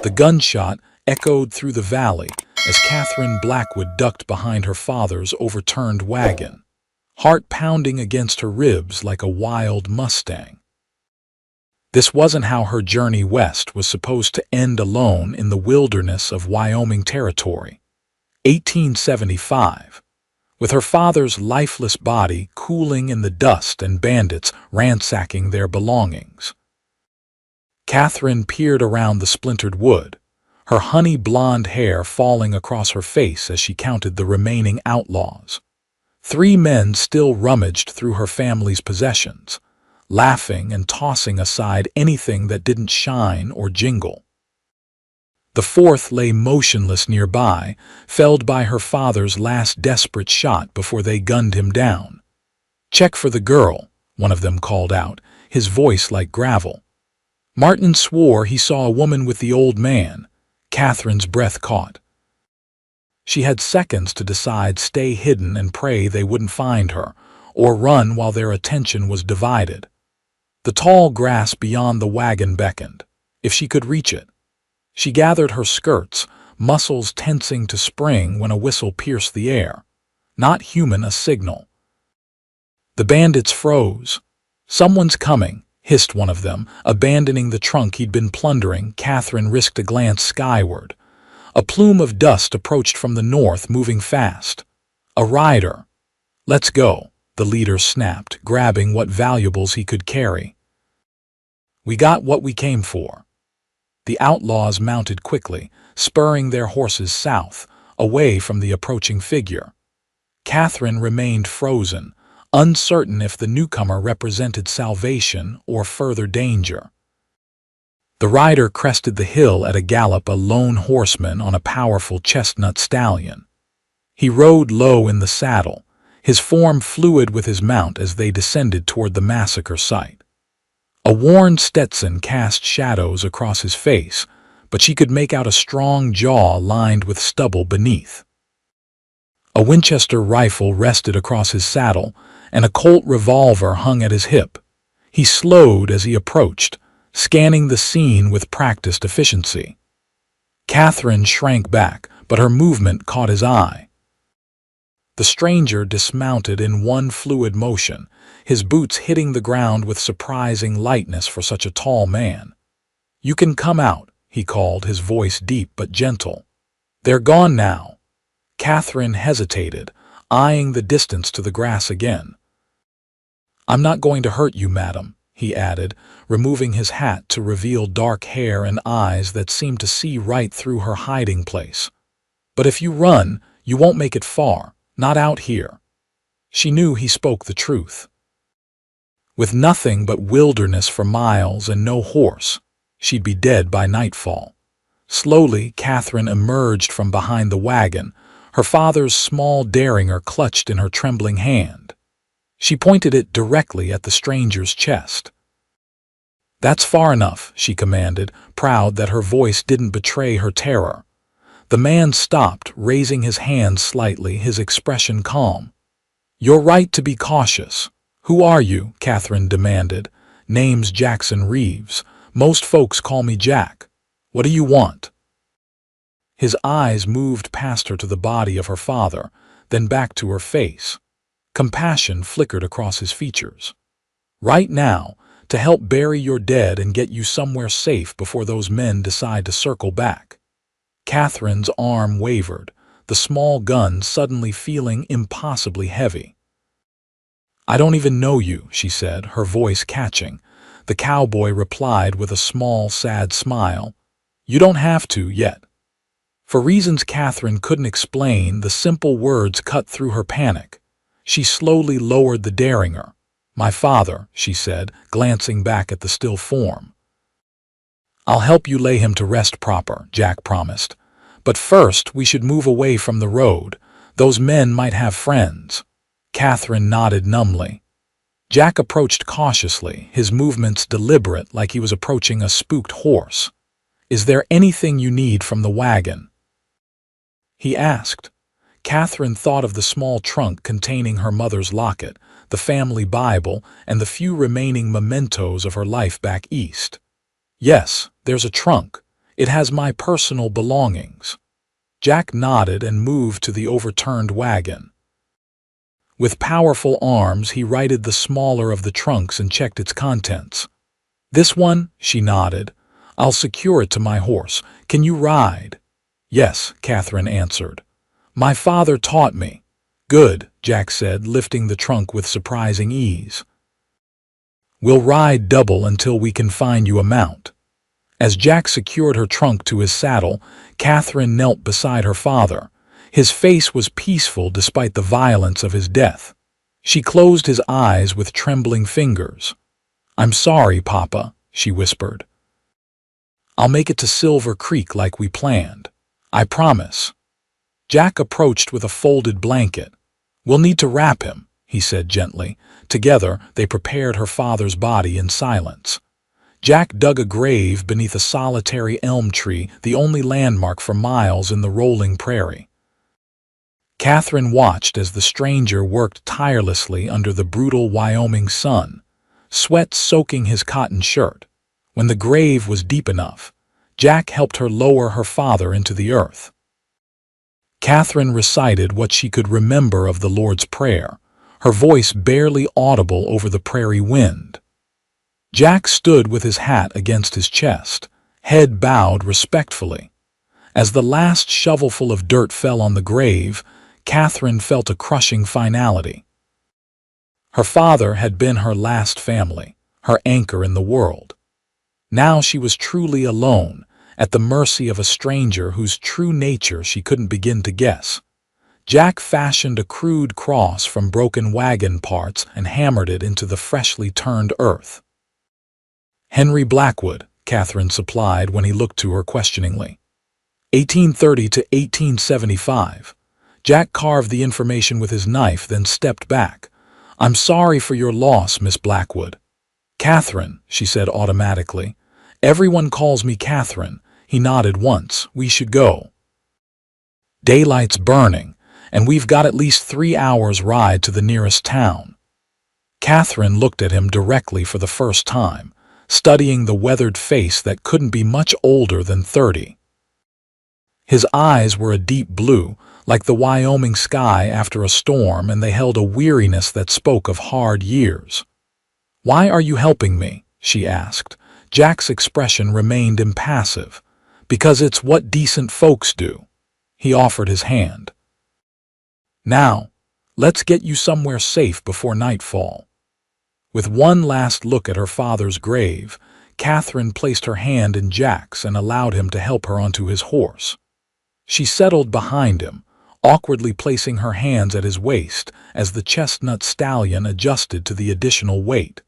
The gunshot echoed through the valley as Catherine Blackwood ducked behind her father's overturned wagon, heart pounding against her ribs like a wild Mustang. This wasn't how her journey west was supposed to end, alone in the wilderness of Wyoming Territory. 1875. With her father's lifeless body cooling in the dust and bandits ransacking their belongings. Catherine peered around the splintered wood, her honey-blonde hair falling across her face as she counted the remaining outlaws. 3 men still rummaged through her family's possessions, laughing and tossing aside anything that didn't shine or jingle. The 4th lay motionless nearby, felled by her father's last desperate shot before they gunned him down. "Check for the girl," one of them called out, his voice like gravel. Martin swore he saw a woman with the old man. Catherine's breath caught. She had seconds to decide: stay hidden and pray they wouldn't find her, or run while their attention was divided. The tall grass beyond the wagon beckoned, if she could reach it. She gathered her skirts, muscles tensing to spring when a whistle pierced the air. Not human, a signal. The bandits froze. "Someone's coming," hissed one of them, abandoning the trunk he'd been plundering. Catherine risked a glance skyward. A plume of dust approached from the north, moving fast. A rider. "Let's go," the leader snapped, grabbing what valuables he could carry. "We got what we came for." The outlaws mounted quickly, spurring their horses south, away from the approaching figure. Catherine remained frozen, uncertain if the newcomer represented salvation or further danger. The rider crested the hill at a gallop, a lone horseman on a powerful chestnut stallion. He rode low in the saddle, his form fluid with his mount as they descended toward the massacre site. A worn Stetson cast shadows across his face, but she could make out a strong jaw lined with stubble beneath. A Winchester rifle rested across his saddle, and a Colt revolver hung at his hip. He slowed as he approached, scanning the scene with practiced efficiency. Catherine shrank back, but her movement caught his eye. The stranger dismounted in one fluid motion, his boots hitting the ground with surprising lightness for such a tall man. "You can come out," he called, his voice deep but gentle. "They're gone now." Catherine hesitated, eyeing the distance to the grass again. "I'm not going to hurt you, madam," he added, removing his hat to reveal dark hair and eyes that seemed to see right through her hiding place. "But if you run, you won't make it far, not out here." She knew he spoke the truth. With nothing but wilderness for miles and no horse, she'd be dead by nightfall. Slowly, Catherine emerged from behind the wagon, her father's small derringer clutched in her trembling hand. She pointed it directly at the stranger's chest. "That's far enough," she commanded, proud that her voice didn't betray her terror. The man stopped, raising his hand slightly, his expression calm. "You're right to be cautious." "Who are you?" Catherine demanded. "Name's Jackson Reeves. Most folks call me Jack. What do you want?" His eyes moved past her to the body of her father, then back to her face. Compassion flickered across his features. "Right now, to help bury your dead and get you somewhere safe before those men decide to circle back." Catherine's arm wavered, the small gun suddenly feeling impossibly heavy. "I don't even know you," she said, her voice catching. The cowboy replied with a small, sad smile. "You don't have to yet." For reasons Catherine couldn't explain, the simple words cut through her panic. She slowly lowered the derringer. "My father," she said, glancing back at the still form. "I'll help you lay him to rest proper," Jack promised. "But first we should move away from the road. Those men might have friends." Catherine nodded numbly. Jack approached cautiously, his movements deliberate, like he was approaching a spooked horse. "Is there anything you need from the wagon?" he asked. Catherine thought of the small trunk containing her mother's locket, the family Bible, and the few remaining mementos of her life back east. "Yes, there's a trunk. It has my personal belongings." Jack nodded and moved to the overturned wagon. With powerful arms, he righted the smaller of the trunks and checked its contents. "This one?" she nodded. "I'll secure it to my horse. Can you ride?" "Yes," Catherine answered. "My father taught me." "Good," Jack said, lifting the trunk with surprising ease. "We'll ride double until we can find you a mount." As Jack secured her trunk to his saddle, Catherine knelt beside her father. His face was peaceful despite the violence of his death. She closed his eyes with trembling fingers. "I'm sorry, Papa," she whispered. "I'll make it to Silver Creek like we planned. I promise." Jack approached with a folded blanket. "We'll need to wrap him," he said gently. Together, they prepared her father's body in silence. Jack dug a grave beneath a solitary elm tree, the only landmark for miles in the rolling prairie. Catherine watched as the stranger worked tirelessly under the brutal Wyoming sun, sweat soaking his cotton shirt. When the grave was deep enough, Jack helped her lower her father into the earth. Catherine recited what she could remember of the Lord's Prayer, her voice barely audible over the prairie wind. Jack stood with his hat against his chest, head bowed respectfully. As the last shovelful of dirt fell on the grave, Catherine felt a crushing finality. Her father had been her last family, her anchor in the world. Now she was truly alone, at the mercy of a stranger whose true nature she couldn't begin to guess. Jack fashioned a crude cross from broken wagon parts and hammered it into the freshly turned earth. "Henry Blackwood," Catherine supplied when he looked to her questioningly. 1830 to 1875. Jack carved the information with his knife, then stepped back. "I'm sorry for your loss, Miss Blackwood." "Catherine," she said automatically. "Everyone calls me Catherine." He nodded once. "We should go." "Daylight's burning, and we've got at least 3 hours' ride to the nearest town." Catherine looked at him directly for the first time, studying the weathered face that couldn't be much older than 30. His eyes were a deep blue, like the Wyoming sky after a storm, and they held a weariness that spoke of hard years. "Why are you helping me?" she asked. Jack's expression remained impassive. "Because it's what decent folks do." He offered his hand. "Now, let's get you somewhere safe before nightfall." With one last look at her father's grave, Catherine placed her hand in Jack's and allowed him to help her onto his horse. She settled behind him, awkwardly placing her hands at his waist as the chestnut stallion adjusted to the additional weight.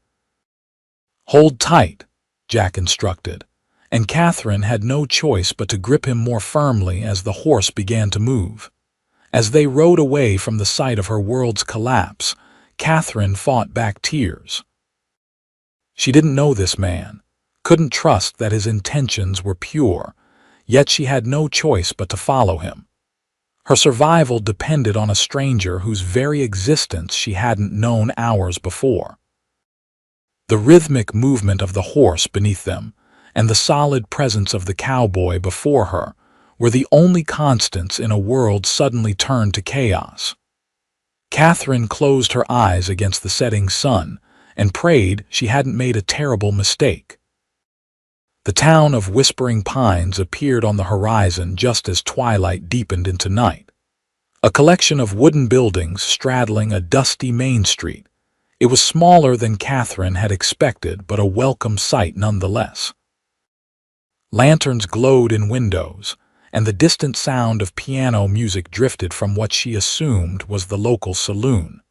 "Hold tight," Jack instructed, and Catherine had no choice but to grip him more firmly as the horse began to move. As they rode away from the site of her world's collapse, Catherine fought back tears. She didn't know this man, couldn't trust that his intentions were pure, yet she had no choice but to follow him. Her survival depended on a stranger whose very existence she hadn't known hours before. The rhythmic movement of the horse beneath them and the solid presence of the cowboy before her were the only constants in a world suddenly turned to chaos. Catherine closed her eyes against the setting sun and prayed she hadn't made a terrible mistake. The town of Whispering Pines appeared on the horizon just as twilight deepened into night. A collection of wooden buildings straddling a dusty main street. It was smaller than Catherine had expected, but a welcome sight nonetheless. Lanterns glowed in windows, and the distant sound of piano music drifted from what she assumed was the local saloon.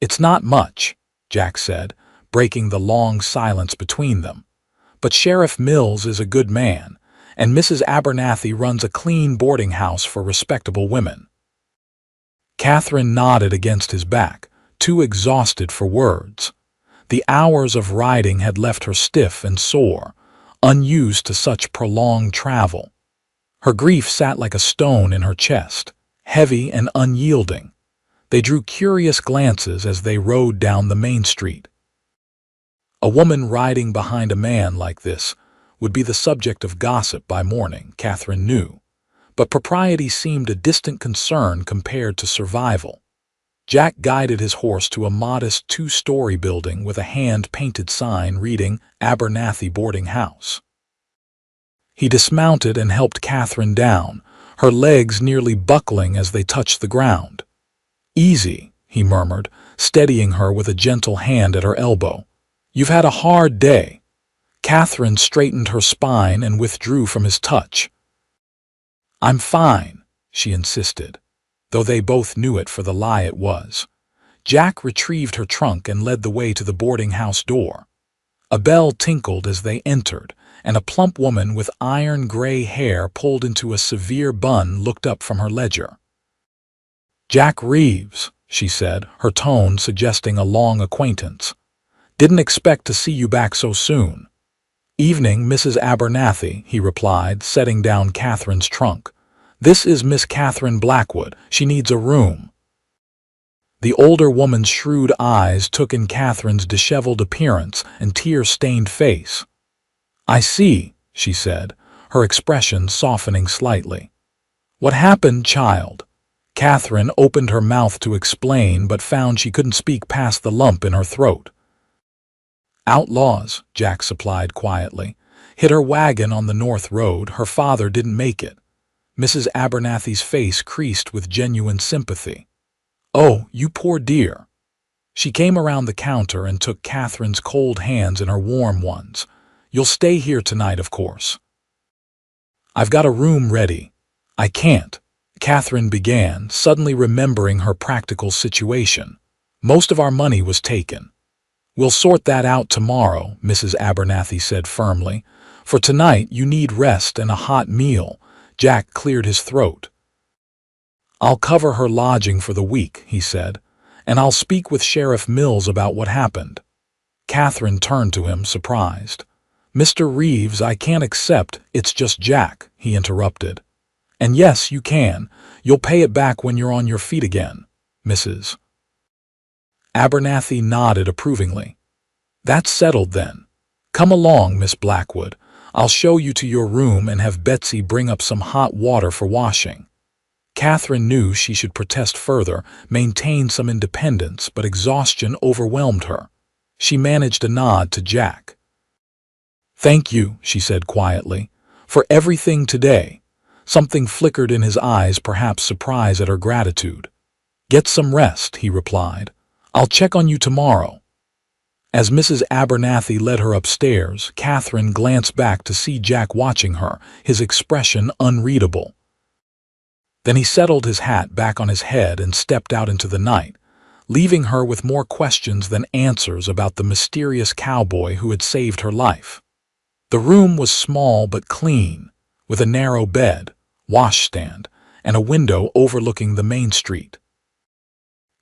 "It's not much," Jack said, breaking the long silence between them. "But Sheriff Mills is a good man, and Mrs. Abernathy runs a clean boarding house for respectable women." Catherine nodded against his back, too exhausted for words. The hours of riding had left her stiff and sore, unused to such prolonged travel. Her grief sat like a stone in her chest, heavy and unyielding. They drew curious glances as they rode down the main street. A woman riding behind a man like this would be the subject of gossip by morning, Catherine knew, but propriety seemed a distant concern compared to survival. Jack guided his horse to a modest two-story building with a hand-painted sign reading Abernathy Boarding House. He dismounted and helped Catherine down, her legs nearly buckling as they touched the ground. "Easy," he murmured, steadying her with a gentle hand at her elbow. "You've had a hard day." Catherine straightened her spine and withdrew from his touch. "I'm fine," she insisted, though they both knew it for the lie it was. Jack retrieved her trunk and led the way to the boarding house door. A bell tinkled as they entered, and a plump woman with iron-gray hair pulled into a severe bun looked up from her ledger. "Jack Reeves," she said, her tone suggesting a long acquaintance. "Didn't expect to see you back so soon." "Evening, Mrs. Abernathy," he replied, setting down Catherine's trunk. "This is Miss Catherine Blackwood. She needs a room." The older woman's shrewd eyes took in Catherine's disheveled appearance and tear-stained face. "I see," she said, her expression softening slightly. "What happened, child?" Catherine opened her mouth to explain, but found she couldn't speak past the lump in her throat. "Outlaws," Jack supplied quietly. "Hit her wagon on the north road. Her father didn't make it." Mrs. Abernathy's face creased with genuine sympathy. "Oh, you poor dear." She came around the counter and took Catherine's cold hands in her warm ones. "You'll stay here tonight, of course." "I've got a room ready." "I can't," Catherine began, suddenly remembering her practical situation. "Most of our money was taken." "We'll sort that out tomorrow," Mrs. Abernathy said firmly. "For tonight you need rest and a hot meal." Jack cleared his throat. "I'll cover her lodging for the week," he said, "and I'll speak with Sheriff Mills about what happened." Catherine turned to him, surprised. "Mr. Reeves, I can't accept. It's just Jack," he interrupted. "And yes, you can. You'll pay it back when you're on your feet again, Mrs. Abernathy nodded approvingly. "That's settled then. Come along, Miss Blackwood. I'll show you to your room and have Betsy bring up some hot water for washing." Catherine knew she should protest further, maintain some independence, but exhaustion overwhelmed her. She managed a nod to Jack. "Thank you," she said quietly, "for everything today." Something flickered in his eyes, perhaps surprise at her gratitude. "Get some rest," he replied. "I'll check on you tomorrow." As Mrs. Abernathy led her upstairs, Catherine glanced back to see Jack watching her, his expression unreadable. Then he settled his hat back on his head and stepped out into the night, leaving her with more questions than answers about the mysterious cowboy who had saved her life. The room was small but clean, with a narrow bed, washstand, and a window overlooking the main street.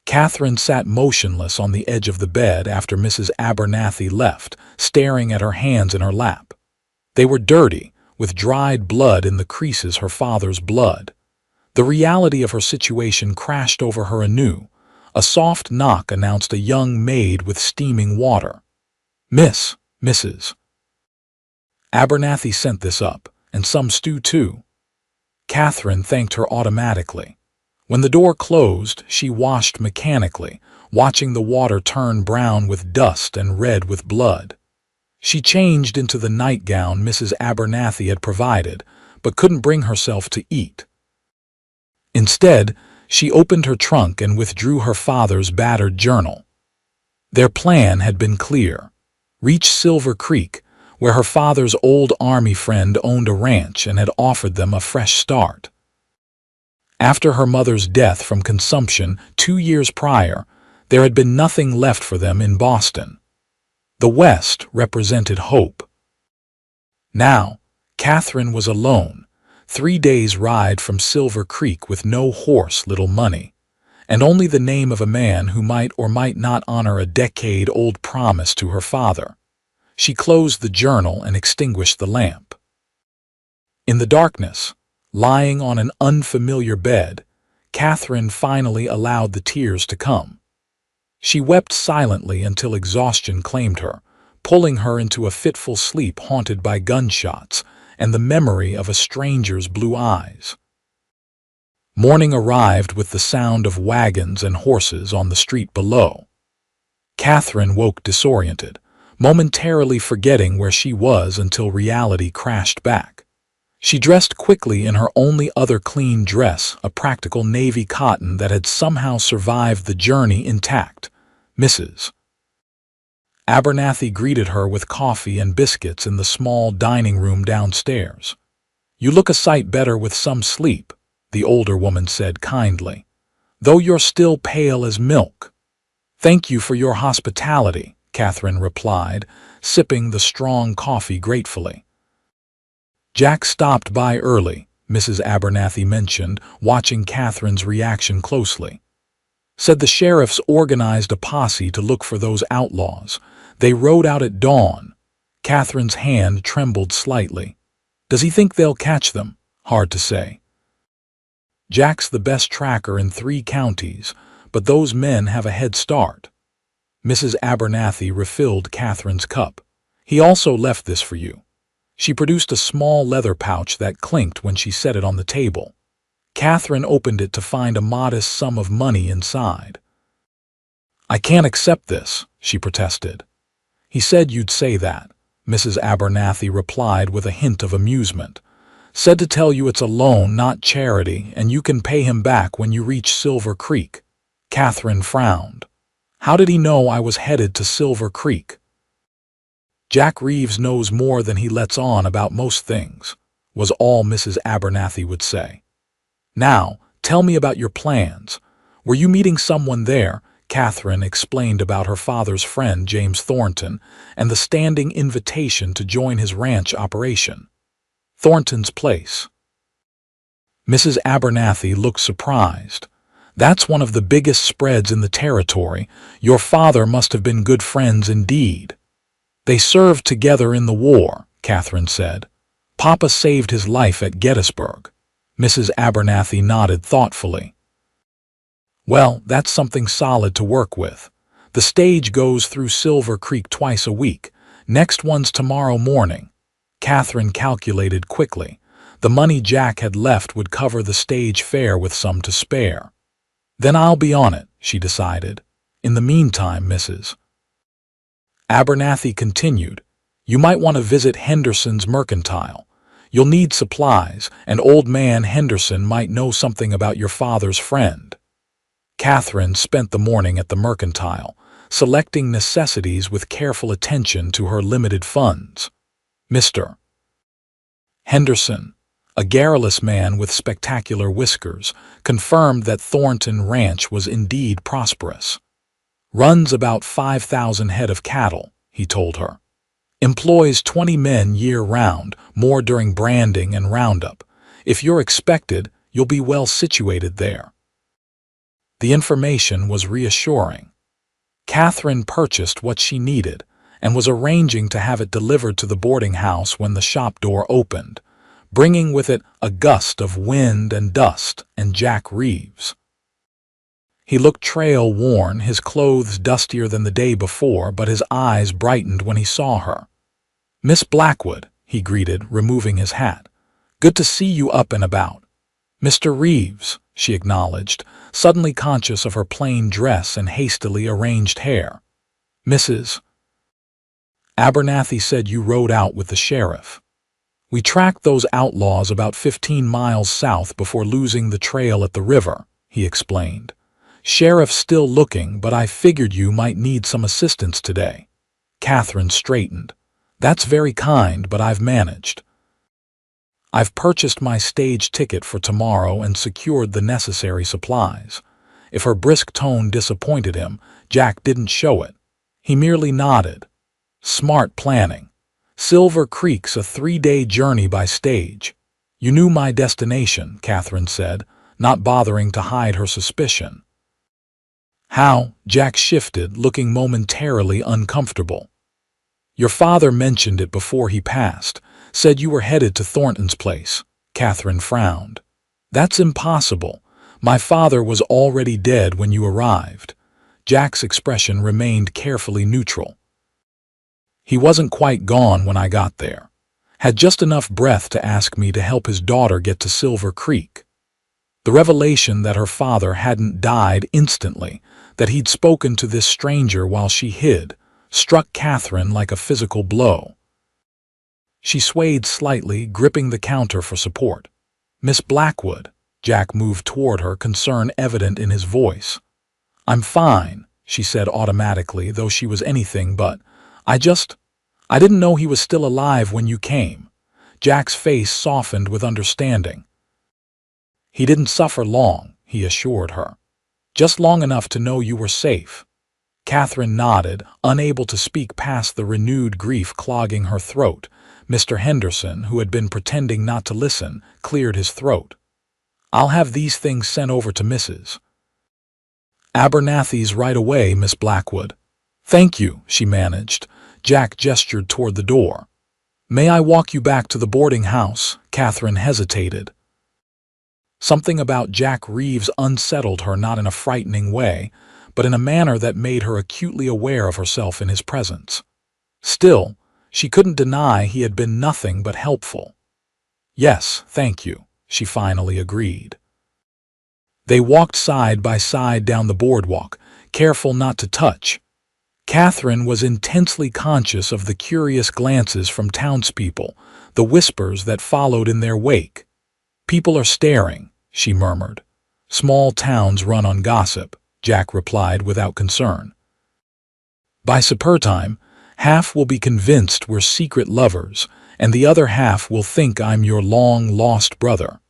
Catherine sat motionless on the edge of the bed after Mrs. Abernathy left, staring at her hands in her lap. They were dirty, with dried blood in the creases her father's blood. The reality of her situation crashed over her anew. A soft knock announced a young maid with steaming water. Mrs. Abernathy sent this up, and some stew too." Catherine thanked her automatically. When the door closed, she washed mechanically, watching the water turn brown with dust and red with blood. She changed into the nightgown Mrs. Abernathy had provided, but couldn't bring herself to eat. Instead, she opened her trunk and withdrew her father's battered journal. Their plan had been clear. Reach Silver Creek, where her father's old army friend owned a ranch and had offered them a fresh start. After her mother's death from consumption 2 years prior, there had been nothing left for them in Boston. The West represented hope. Now, Catherine was alone, 3 days' ride from Silver Creek with no horse, little money, and only the name of a man who might or might not honor a decade-old promise to her father. She closed the journal and extinguished the lamp. In the darkness, lying on an unfamiliar bed, Catherine finally allowed the tears to come. She wept silently until exhaustion claimed her, pulling her into a fitful sleep haunted by gunshots and the memory of a stranger's blue eyes. Morning arrived with the sound of wagons and horses on the street below. Catherine woke disoriented, momentarily forgetting where she was until reality crashed back. She dressed quickly in her only other clean dress, a practical navy cotton that had somehow survived the journey intact. Mrs. Abernathy greeted her with coffee and biscuits in the small dining room downstairs. "You look a sight better with some sleep," the older woman said kindly, "though you're still pale as milk." "Thank you for your hospitality," Catherine replied, sipping the strong coffee gratefully. "Jack stopped by early," Mrs. Abernathy mentioned, watching Catherine's reaction closely. "Said the sheriff's organized a posse to look for those outlaws. They rode out at dawn." Catherine's hand trembled slightly. "Does he think they'll catch them?" "Hard to say. Jack's the best tracker in 3 counties, but those men have a head start." Mrs. Abernathy refilled Catherine's cup. "He also left this for you." She produced a small leather pouch that clinked when she set it on the table. Catherine opened it to find a modest sum of money inside. "I can't accept this," she protested. "He said you'd say that," Mrs. Abernathy replied with a hint of amusement. "Said to tell you it's a loan, not charity, and you can pay him back when you reach Silver Creek." Catherine frowned. "How did he know I was headed to Silver Creek?" "Jack Reeves knows more than he lets on about most things," was all Mrs. Abernathy would say. "Now, tell me about your plans. Were you meeting someone there?" Catherine explained about her father's friend James Thornton and the standing invitation to join his ranch operation. "Thornton's place." Mrs. Abernathy looked surprised. "That's one of the biggest spreads in the territory. Your father must have been good friends indeed." "They served together in the war," Catherine said. "Papa saved his life at Gettysburg." Mrs. Abernathy nodded thoughtfully. "Well, that's something solid to work with. The stage goes through Silver Creek twice a week. Next one's tomorrow morning." Catherine calculated quickly. The money Jack had left would cover the stage fare with some to spare. "Then I'll be on it," she decided. "In the meantime, Mrs. Abernathy continued, "you might want to visit Henderson's Mercantile. You'll need supplies, and old man Henderson might know something about your father's friend." Catherine spent the morning at the Mercantile, selecting necessities with careful attention to her limited funds. Mr. Henderson, a garrulous man with spectacular whiskers, confirmed that Thornton Ranch was indeed prosperous. "Runs about 5,000 head of cattle," he told her. "Employs 20 men year-round, more during branding and roundup. If you're expected, you'll be well situated there." The information was reassuring. Catherine purchased what she needed and was arranging to have it delivered to the boarding house when the shop door opened, bringing with it a gust of wind and dust and Jack Reeves. He looked trail-worn, his clothes dustier than the day before, but his eyes brightened when he saw her. "Miss Blackwood," he greeted, removing his hat. "Good to see you up and about." "Mr. Reeves," she acknowledged, suddenly conscious of her plain dress and hastily arranged hair. "Mrs. Abernathy said you rode out with the sheriff." "We tracked those outlaws about 15 miles south before losing the trail at the river," he explained. "Sheriff's still looking, but I figured you might need some assistance today." Catherine straightened. "That's very kind, but I've managed. I've purchased my stage ticket for tomorrow and secured the necessary supplies." If her brisk tone disappointed him, Jack didn't show it. He merely nodded. "Smart planning. Silver Creek's a 3-day journey by stage." "You knew my destination," Catherine said, not bothering to hide her suspicion. "How?" Jack shifted, looking momentarily uncomfortable. "Your father mentioned it before he passed. Said you were headed to Thornton's place." Catherine frowned. "That's impossible. My father was already dead when you arrived." Jack's expression remained carefully neutral. He wasn't quite gone when I got there. Had just enough breath to ask me to help his daughter get to Silver Creek. The revelation that her father hadn't died instantly, that he'd spoken to this stranger while she hid, struck Catherine like a physical blow. She swayed slightly, gripping the counter for support. "Miss Blackwood." Jack moved toward her, concern evident in his voice. "I'm fine," she said automatically, though she was anything but. I didn't know he was still alive when you came." Jack's face softened with understanding. "He didn't suffer long," he assured her. "Just long enough to know you were safe." Catherine nodded, unable to speak past the renewed grief clogging her throat. Mr. Henderson, who had been pretending not to listen, cleared his throat. "I'll have these things sent over to Mrs. Abernathy's right away, Miss Blackwood." "Thank you," she managed. Jack gestured toward the door. "May I walk you back to the boarding house?" Catherine hesitated. Something about Jack Reeves unsettled her, not in a frightening way, but in a manner that made her acutely aware of herself in his presence. Still, she couldn't deny he had been nothing but helpful. "Yes, thank you," she finally agreed. They walked side by side down the boardwalk, careful not to touch. Catherine was intensely conscious of the curious glances from townspeople, the whispers that followed in their wake. "People are staring," she murmured. "Small towns run on gossip," Jack replied without concern. "By supper time, half will be convinced we're secret lovers, and the other half will think I'm your long-lost brother."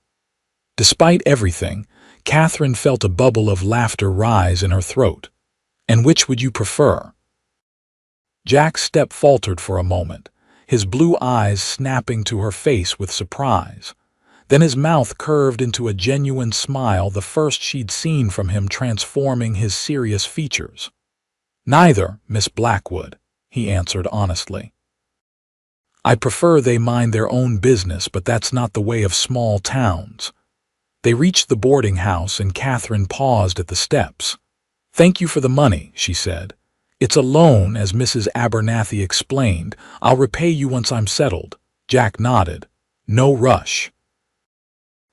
Despite everything, Catherine felt a bubble of laughter rise in her throat. "And which would you prefer?" Jack's step faltered for a moment, his blue eyes snapping to her face with surprise. Then his mouth curved into a genuine smile, the first she'd seen from him, transforming his serious features. "Neither, Miss Blackwood," he answered honestly. "I prefer they mind their own business, but that's not the way of small towns." They reached the boarding house and Catherine paused at the steps. "Thank you for the money," she said. "It's a loan, as Mrs. Abernathy explained. I'll repay you once I'm settled." Jack nodded. "No rush."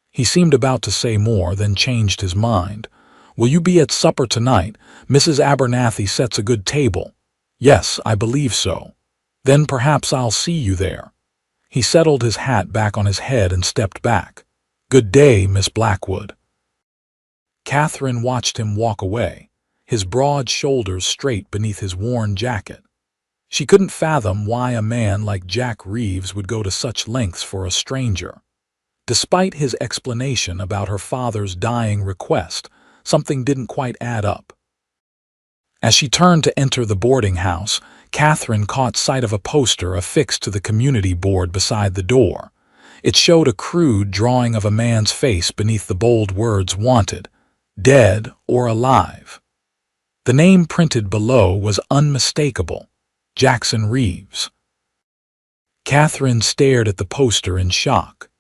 He seemed about to say more, then changed his mind. "Will you be at supper tonight? Mrs. Abernathy sets a good table." "Yes, I believe so." "Then perhaps I'll see you there." He settled his hat back on his head and stepped back. "Good day, Miss Blackwood." Catherine watched him walk away, his broad shoulders straight beneath his worn jacket. She couldn't fathom why a man like Jack Reeves would go to such lengths for a stranger. Despite his explanation about her father's dying request, something didn't quite add up. As she turned to enter the boarding house, Catherine caught sight of a poster affixed to the community board beside the door. It showed a crude drawing of a man's face beneath the bold words "Wanted, Dead or Alive." The name printed below was unmistakable: Jackson Reeves. Catherine stared at the poster in shock.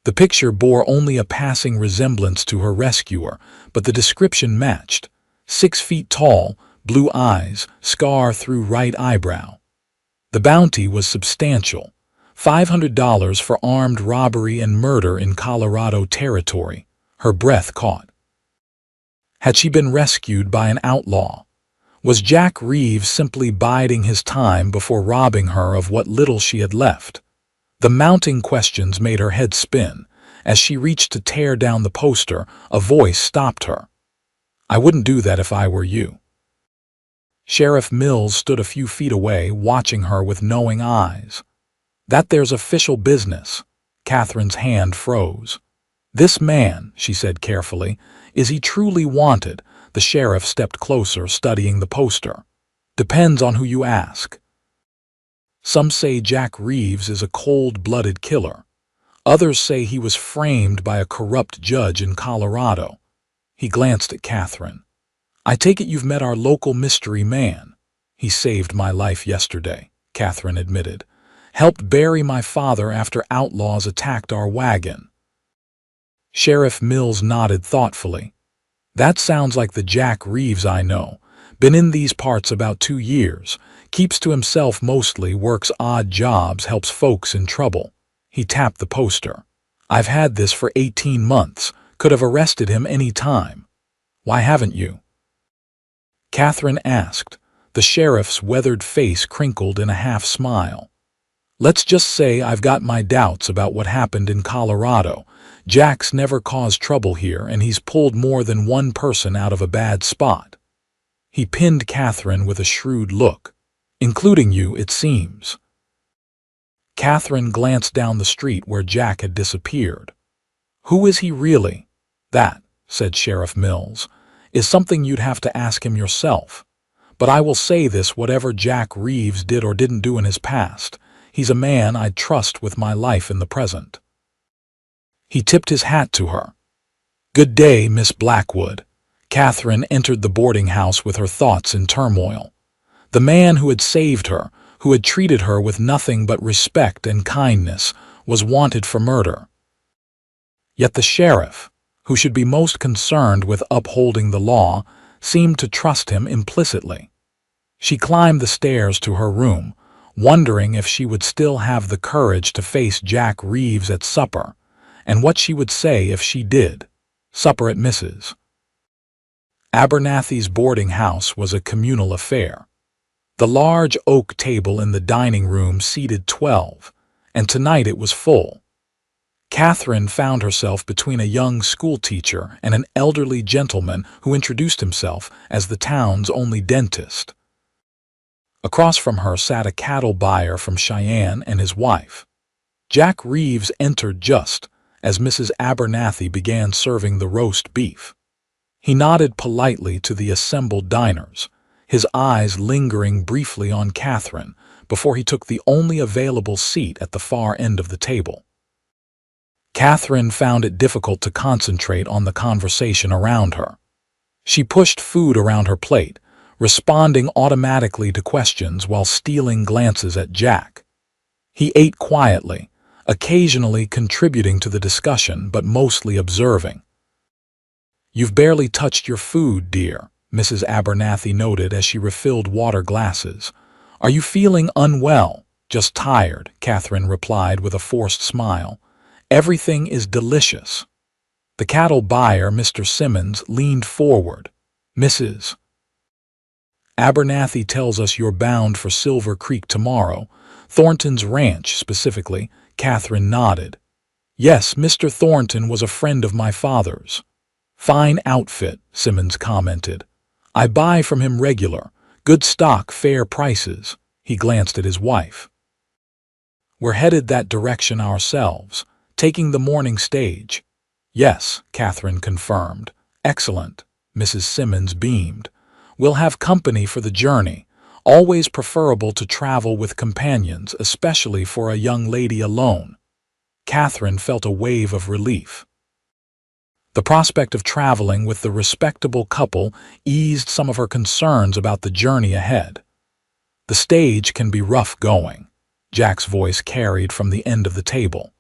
The picture bore only a passing resemblance to her rescuer, but the description matched: 6 feet tall, blue eyes, scar through right eyebrow. The bounty was substantial: $500 for armed robbery and murder in Colorado territory. Her breath caught. Had she been rescued by an outlaw? Was Jack Reeves simply biding his time before robbing her of what little she had left? The mounting questions made her head spin. As she reached to tear down the poster, a voice stopped her. "I wouldn't do that if I were you." Sheriff Mills stood a few feet away, watching her with knowing eyes. "That there's official business." Catherine's hand froze. "This man," she said carefully, "is he truly wanted?" The sheriff stepped closer, studying the poster. "Depends on who you ask. Some say Jack Reeves is a cold-blooded killer. Others say he was framed by a corrupt judge in Colorado." He glanced at Catherine. "I take it you've met our local mystery man." "He saved my life yesterday," Catherine admitted. "Helped bury my father after outlaws attacked our wagon." Sheriff Mills nodded thoughtfully. "That sounds like the Jack Reeves I know. Been in these parts about 2 years. Keeps to himself mostly, works odd jobs, helps folks in trouble. He tapped the poster. I've had this for 18 months. Could have arrested him any time. Why haven't you? Catherine asked. The sheriff's weathered face crinkled in a half-smile. Let's just say I've got my doubts about what happened in Colorado. Jack's never caused trouble here, and he's pulled more than one person out of a bad spot. He pinned Catherine with a shrewd look. Including you, it seems. Catherine glanced down the street where Jack had disappeared. Who is he really? That, said Sheriff Mills, is something you'd have to ask him yourself. But I will say this: whatever Jack Reeves did or didn't do in his past, he's a man I'd trust with my life in the present. He tipped his hat to her. Good day, Miss Blackwood. Catherine entered the boarding house with her thoughts in turmoil. The man who had saved her, who had treated her with nothing but respect and kindness, was wanted for murder. Yet the sheriff, who should be most concerned with upholding the law, seemed to trust him implicitly. She climbed the stairs to her room, wondering if she would still have the courage to face Jack Reeves at supper, and what she would say if she did. Supper at Mrs. Abernathy's boarding house was a communal affair. The large oak table in the dining room seated 12, and tonight it was full. Catherine found herself between a young schoolteacher and an elderly gentleman who introduced himself as the town's only dentist. Across from her sat a cattle buyer from Cheyenne and his wife. Jack Reeves entered just as Mrs. Abernathy began serving the roast beef. He nodded politely to the assembled diners, his eyes lingering briefly on Catherine before he took the only available seat at the far end of the table. Catherine found it difficult to concentrate on the conversation around her. She pushed food around her plate, responding automatically to questions while stealing glances at Jack. He ate quietly, occasionally contributing to the discussion but mostly observing. You've barely touched your food, dear, Mrs. Abernathy noted as she refilled water glasses. Are you feeling unwell? Just tired, Catherine replied with a forced smile. Everything is delicious. The cattle buyer, Mr. Simmons, leaned forward. Mrs. Abernathy tells us you're bound for Silver Creek tomorrow. Thornton's ranch, specifically. Catherine nodded. Yes, Mr. Thornton was a friend of my father's. Fine outfit, Simmons commented. I buy from him regular. Good stock, fair prices. He glanced at his wife. We're headed that direction ourselves, taking the morning stage. Yes, Catherine confirmed. Excellent, Mrs. Simmons beamed. We'll have company for the journey. Always preferable to travel with companions, especially for a young lady alone. Catherine felt a wave of relief. The prospect of traveling with the respectable couple eased some of her concerns about the journey ahead. The stage can be rough going, Jack's voice carried from the end of the table.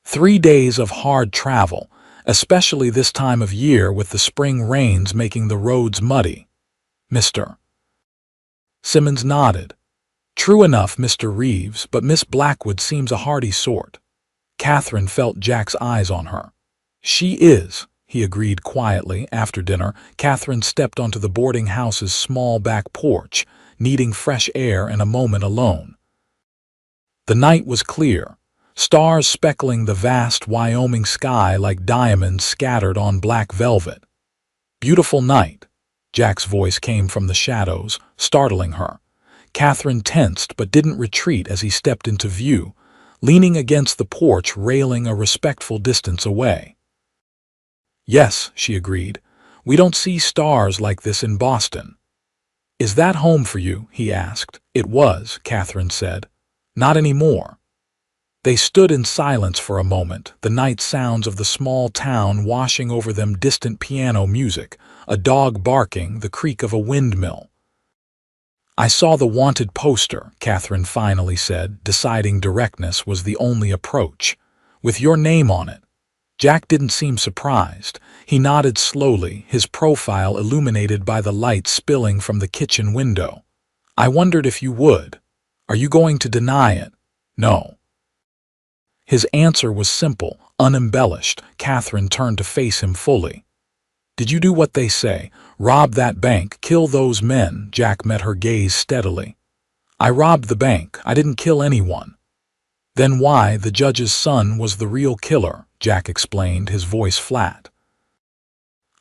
3 days of hard travel, especially this time of year with the spring rains making the roads muddy. Mr. Simmons nodded. True enough, Mr. Reeves, but Miss Blackwood seems a hardy sort. Catherine felt Jack's eyes on her. She is, he agreed quietly. After dinner, Catherine stepped onto the boarding house's small back porch, needing fresh air and a moment alone. The night was clear, stars speckling the vast Wyoming sky like diamonds scattered on black velvet. Beautiful night. Jack's voice came from the shadows, startling her. Catherine tensed but didn't retreat as he stepped into view, leaning against the porch railing a respectful distance away. Yes, she agreed. We don't see stars like this in Boston. Is that home for you? He asked. It was, Catherine said. Not anymore. They stood in silence for a moment, the night sounds of the small town washing over them, distant piano music, a dog barking, the creak of a windmill. I saw the wanted poster, Catherine finally said, deciding directness was the only approach. With your name on it. Jack didn't seem surprised. He nodded slowly, his profile illuminated by the light spilling from the kitchen window. I wondered if you would. Are you going to deny it? No. His answer was simple, unembellished. Catherine turned to face him fully. Did you do what they say? Rob that bank, kill those men? Jack met her gaze steadily. I robbed the bank. I didn't kill anyone. Then why the judge's son was the real killer, Jack explained, his voice flat.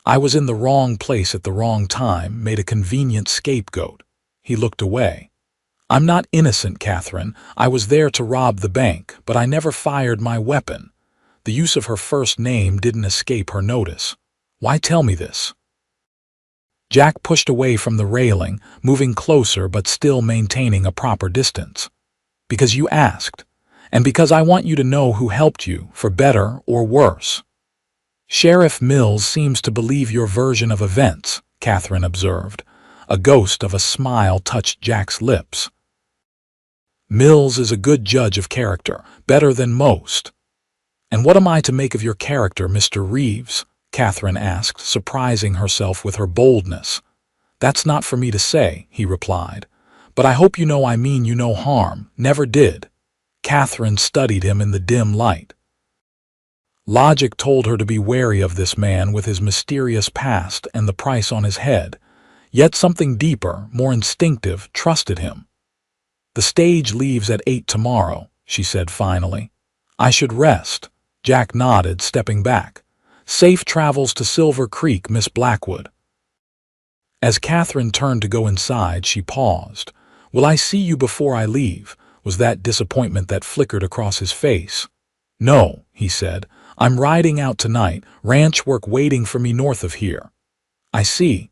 I was in the wrong place at the wrong time, made a convenient scapegoat. He looked away. I'm not innocent, Catherine. I was there to rob the bank, but I never fired my weapon. The use of her first name didn't escape her notice. Why tell me this? Jack pushed away from the railing, moving closer but still maintaining a proper distance. Because you asked, and because I want you to know who helped you, for better or worse. Sheriff Mills seems to believe your version of events, Catherine observed. A ghost of a smile touched Jack's lips. Mills is a good judge of character, better than most. And what am I to make of your character, Mr. Reeves? Catherine asked, surprising herself with her boldness. That's not for me to say, he replied. But I hope you know I mean you no harm, never did. Catherine studied him in the dim light. Logic told her to be wary of this man with his mysterious past and the price on his head. Yet something deeper, more instinctive, trusted him. The stage leaves at 8 tomorrow, she said finally. I should rest. Jack nodded, stepping back. Safe travels to Silver Creek, Miss Blackwood. As Catherine turned to go inside, she paused. Will I see you before I leave? Was that disappointment that flickered across his face? No, he said. I'm riding out tonight, ranch work waiting for me north of here. I see.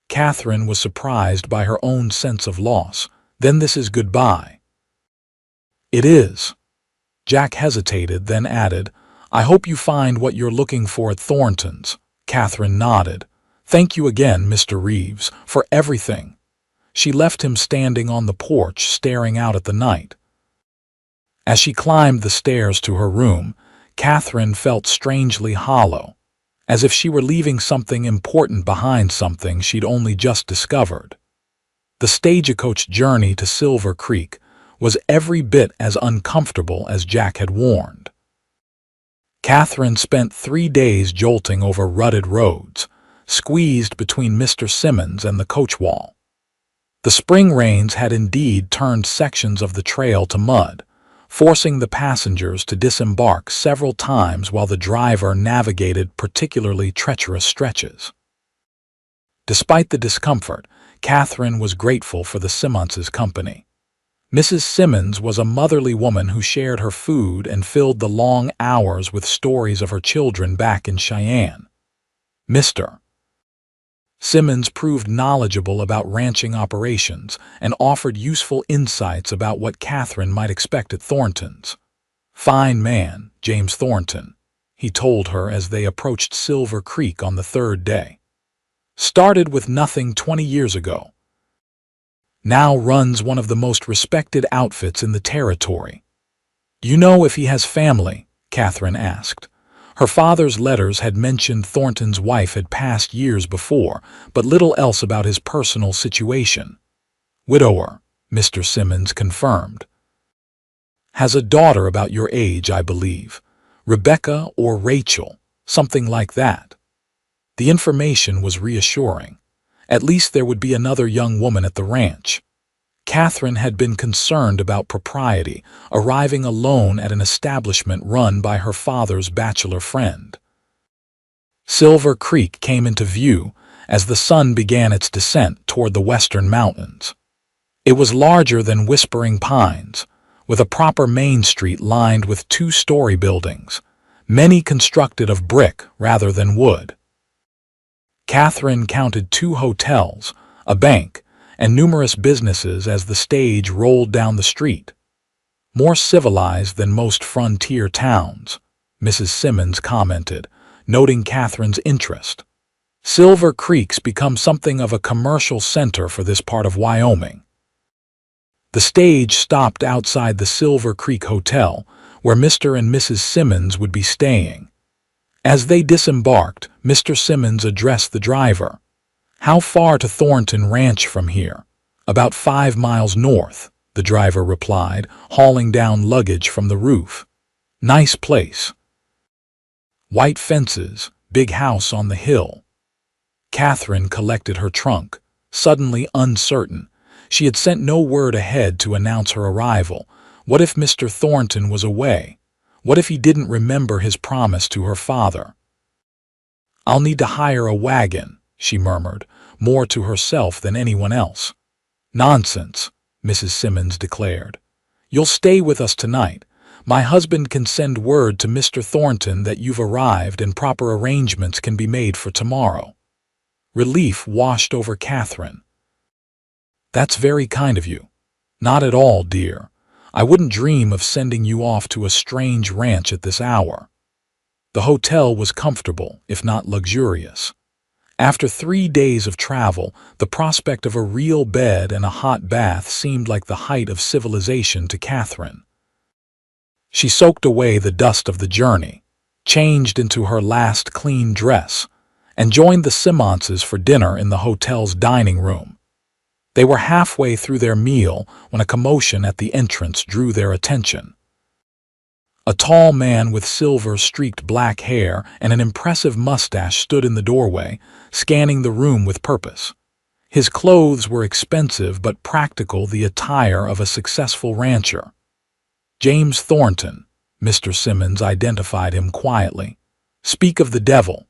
Catherine was surprised by her own sense of loss. Then this is goodbye. It is. Jack hesitated, then added, I hope you find what you're looking for at Thornton's. Catherine nodded. Thank you again, Mr. Reeves, for everything. She left him standing on the porch, staring out at the night. As she climbed the stairs to her room, Catherine felt strangely hollow, as if she were leaving something important behind, something she'd only just discovered. The stagecoach journey to Silver Creek was every bit as uncomfortable as Jack had warned. Catherine spent 3 days jolting over rutted roads, squeezed between Mr. Simmons and the coach wall. The spring rains had indeed turned sections of the trail to mud, forcing the passengers to disembark several times while the driver navigated particularly treacherous stretches. Despite the discomfort, Catherine was grateful for the Simmonses' company. Mrs. Simmons was a motherly woman who shared her food and filled the long hours with stories of her children back in Cheyenne. Mr. Simmons proved knowledgeable about ranching operations and offered useful insights about what Catherine might expect at Thornton's. Fine man, James Thornton, he told her as they approached Silver Creek on the 3rd day. Started with nothing 20 years ago. Now runs one of the most respected outfits in the territory. Do you know if he has family? Catherine asked. Her father's letters had mentioned Thornton's wife had passed years before, but little else about his personal situation. Widower, Mr. Simmons confirmed. Has a daughter about your age, I believe. Rebecca or Rachel, something like that. The information was reassuring. At least there would be another young woman at the ranch. Catherine had been concerned about propriety, arriving alone at an establishment run by her father's bachelor friend. Silver Creek came into view as the sun began its descent toward the western mountains. It was larger than Whispering Pines, with a proper main street lined with 2-story buildings, many constructed of brick rather than wood. Catherine counted 2 hotels, a bank, and numerous businesses as the stage rolled down the street. More civilized than most frontier towns, Mrs. Simmons commented, noting Catherine's interest. Silver Creek's become something of a commercial center for this part of Wyoming. The stage stopped outside the Silver Creek Hotel, where Mr. and Mrs. Simmons would be staying. As they disembarked, Mr. Simmons addressed the driver. "How far to Thornton Ranch from here?" "About 5 miles north," the driver replied, hauling down luggage from the roof. "Nice place. White fences, big house on the hill." Catherine collected her trunk, suddenly uncertain. She had sent no word ahead to announce her arrival. What if Mr. Thornton was away? What if he didn't remember his promise to her father? "I'll need to hire a wagon," she murmured, more to herself than anyone else. "Nonsense," Mrs. Simmons declared. "You'll stay with us tonight. My husband can send word to Mr. Thornton that you've arrived and proper arrangements can be made for tomorrow." Relief washed over Catherine. "That's very kind of you." "Not at all, dear. I wouldn't dream of sending you off to a strange ranch at this hour." The hotel was comfortable, if not luxurious. After 3 days of travel, the prospect of a real bed and a hot bath seemed like the height of civilization to Catherine. She soaked away the dust of the journey, changed into her last clean dress, and joined the Simmonses for dinner in the hotel's dining room. They were halfway through their meal when a commotion at the entrance drew their attention. A tall man with silver-streaked black hair and an impressive mustache stood in the doorway, scanning the room with purpose. His clothes were expensive but practical, the attire of a successful rancher. "James Thornton," Mr. Simmons identified him quietly. "Speak of the devil."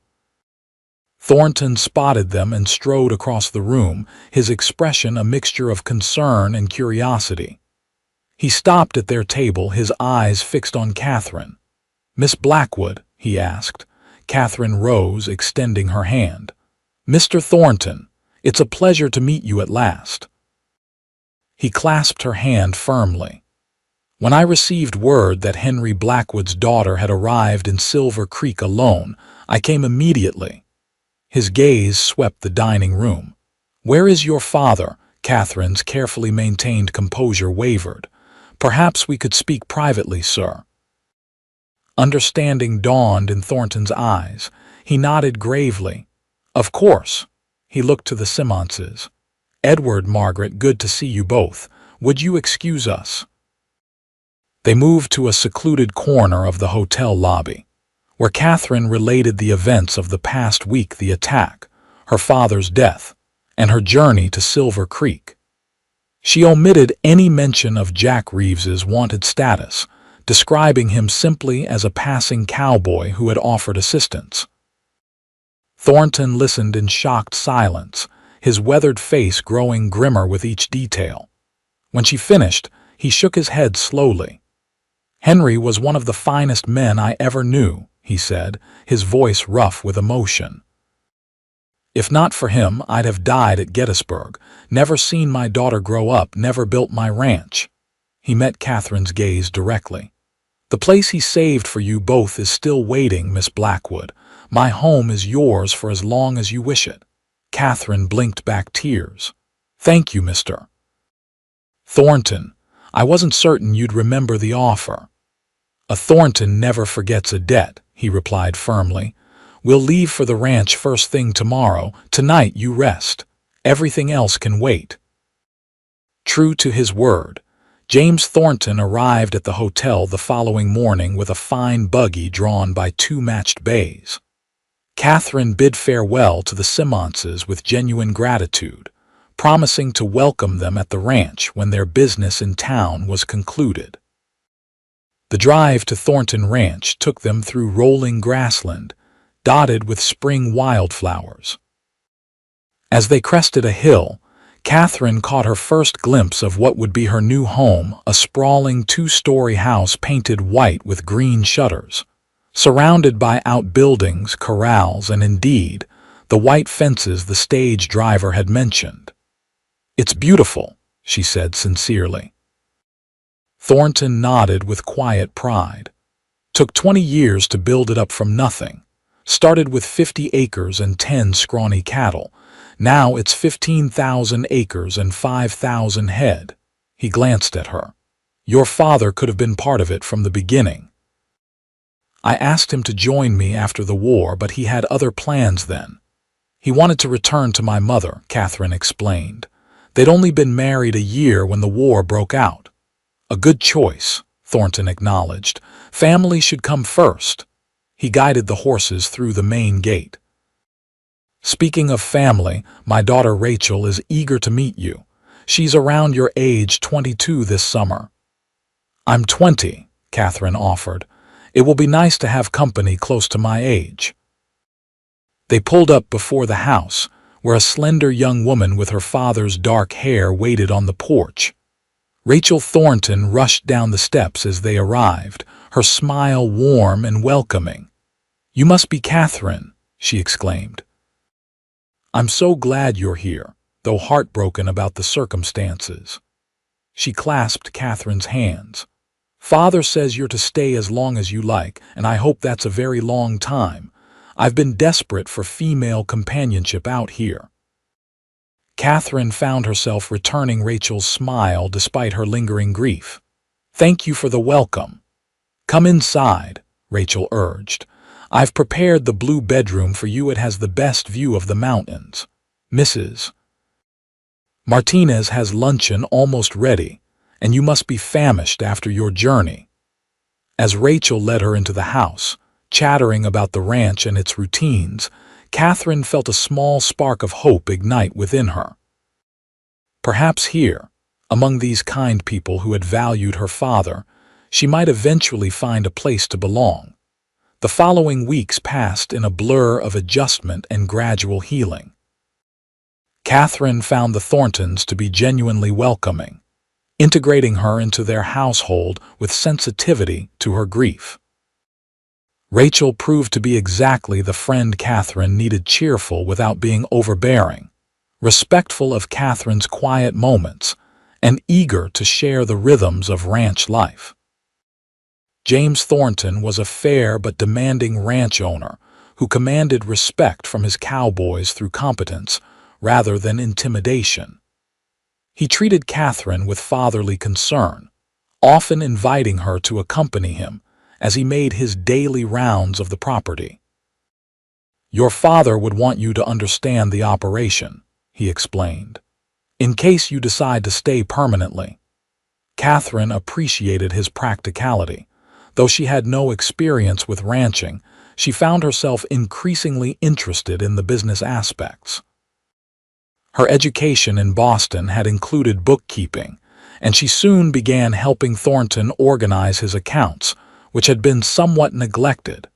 Thornton spotted them and strode across the room, his expression a mixture of concern and curiosity. He stopped at their table, his eyes fixed on Catherine. "Miss Blackwood?" he asked. Catherine rose, extending her hand. "Mr. Thornton, it's a pleasure to meet you at last." He clasped her hand firmly. "When I received word that Henry Blackwood's daughter had arrived in Silver Creek alone, I came immediately." His gaze swept the dining room. "Where is your father?" Catherine's carefully maintained composure wavered. "Perhaps we could speak privately, sir." Understanding dawned in Thornton's eyes. He nodded gravely. "Of course." He looked to the Simmonses. "Edward, Margaret, good to see you both. Would you excuse us?" They moved to a secluded corner of the hotel lobby, where Catherine related the events of the past week, the attack, her father's death, and her journey to Silver Creek. She omitted any mention of Jack Reeves's wanted status, describing him simply as a passing cowboy who had offered assistance. Thornton listened in shocked silence, his weathered face growing grimmer with each detail. When she finished, he shook his head slowly. "Henry was one of the finest men I ever knew," he said, his voice rough with emotion. "If not for him, I'd have died at Gettysburg, never seen my daughter grow up, never built my ranch." He met Catherine's gaze directly. "The place he saved for you both is still waiting, Miss Blackwood. My home is yours for as long as you wish it." Catherine blinked back tears. "Thank you, Mr. Thornton. I wasn't certain you'd remember the offer." "A Thornton never forgets a debt," he replied firmly. "We'll leave for the ranch first thing tomorrow. Tonight you rest. Everything else can wait." True to his word, James Thornton arrived at the hotel the following morning with a fine buggy drawn by 2 matched bays. Catherine bid farewell to the Simmonses with genuine gratitude, promising to welcome them at the ranch when their business in town was concluded. The drive to Thornton Ranch took them through rolling grassland, dotted with spring wildflowers. As they crested a hill, Catherine caught her first glimpse of what would be her new home, a sprawling 2-story house painted white with green shutters, surrounded by outbuildings, corrals, and indeed, the white fences the stage driver had mentioned. "It's beautiful," she said sincerely. Thornton nodded with quiet pride. "Took 20 years to build it up from nothing. Started with 50 acres and 10 scrawny cattle. Now it's 15,000 acres and 5,000 head." He glanced at her. "Your father could have been part of it from the beginning." I asked him to join me after the war, but he had other plans then. He wanted to return to my mother, Catherine explained. They'd only been married a year when the war broke out. A good choice, Thornton acknowledged. Family should come first. He guided the horses through the main gate. Speaking of family, my daughter Rachel is eager to meet you. She's around your age, 22 this summer. I'm 20, Catherine offered. It will be nice to have company close to my age. They pulled up before the house, where a slender young woman with her father's dark hair waited on the porch. Rachel Thornton rushed down the steps as they arrived, her smile warm and welcoming. "You must be Catherine," she exclaimed. "I'm so glad you're here, though heartbroken about the circumstances." She clasped Catherine's hands. "Father says you're to stay as long as you like, and I hope that's a very long time. I've been desperate for female companionship out here." Catherine found herself returning Rachel's smile despite her lingering grief. "Thank you for the welcome." "Come inside," Rachel urged. "I've prepared the blue bedroom for you. It has the best view of the mountains. Mrs. Martinez has luncheon almost ready, and you must be famished after your journey." As Rachel led her into the house, chattering about the ranch and its routines, Catherine felt a small spark of hope ignite within her. Perhaps here, among these kind people who had valued her father, she might eventually find a place to belong. The following weeks passed in a blur of adjustment and gradual healing. Catherine found the Thorntons to be genuinely welcoming, integrating her into their household with sensitivity to her grief. Rachel proved to be exactly the friend Catherine needed, cheerful without being overbearing, respectful of Catherine's quiet moments, and eager to share the rhythms of ranch life. James Thornton was a fair but demanding ranch owner who commanded respect from his cowboys through competence rather than intimidation. He treated Catherine with fatherly concern, often inviting her to accompany him as he made his daily rounds of the property. "Your father would want you to understand the operation," he explained, "in case you decide to stay permanently." Catherine appreciated his practicality. Though she had no experience with ranching, she found herself increasingly interested in the business aspects. Her education in Boston had included bookkeeping, and she soon began helping Thornton organize his accounts, which had been somewhat neglected.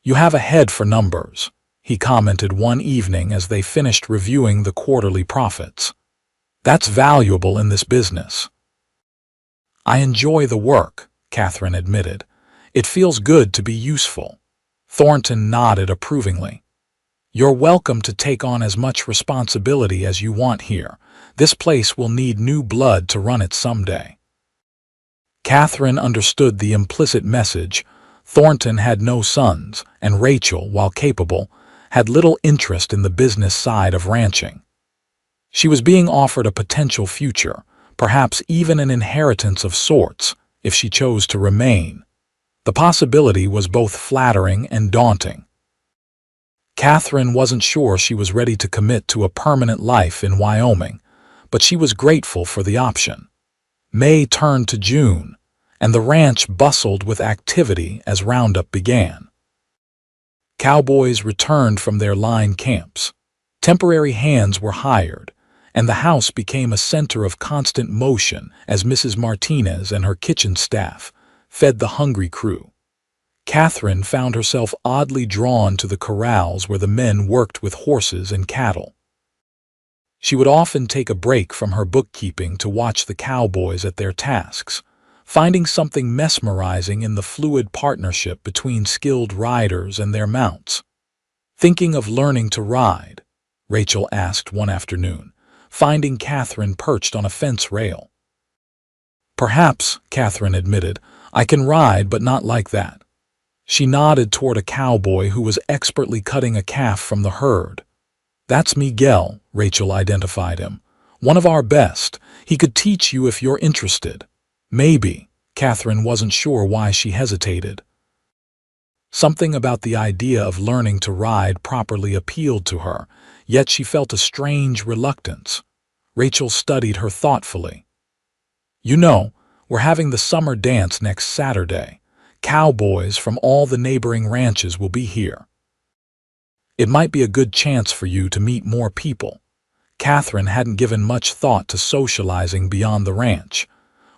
"You have a head for numbers," he commented one evening as they finished reviewing the quarterly profits. "That's valuable in this business." "I enjoy the work," Catherine admitted. "It feels good to be useful." Thornton nodded approvingly. "You're welcome to take on as much responsibility as you want here. This place will need new blood to run it someday." Catherine understood the implicit message. Thornton had no sons, and Rachel, while capable, had little interest in the business side of ranching. She was being offered a potential future, perhaps even an inheritance of sorts, if she chose to remain. The possibility was both flattering and daunting. Catherine wasn't sure she was ready to commit to a permanent life in Wyoming, but she was grateful for the option. May turned to June, and the ranch bustled with activity as roundup began. Cowboys returned from their line camps. Temporary hands were hired, and the house became a center of constant motion as Mrs. Martinez and her kitchen staff fed the hungry crew. Catherine found herself oddly drawn to the corrals where the men worked with horses and cattle. She would often take a break from her bookkeeping to watch the cowboys at their tasks, finding something mesmerizing in the fluid partnership between skilled riders and their mounts. "Thinking of learning to ride?" Rachel asked one afternoon, finding Catherine perched on a fence rail. "Perhaps," Catherine admitted. "I can ride, but not like that." She nodded toward a cowboy who was expertly cutting a calf from the herd. "That's Miguel," Rachel identified him. "One of our best. He could teach you if you're interested." "Maybe." Catherine wasn't sure why she hesitated. Something about the idea of learning to ride properly appealed to her, yet she felt a strange reluctance. Rachel studied her thoughtfully. "You know, we're having the summer dance next Saturday. Cowboys from all the neighboring ranches will be here. It might be a good chance for you to meet more people." Catherine hadn't given much thought to socializing beyond the ranch.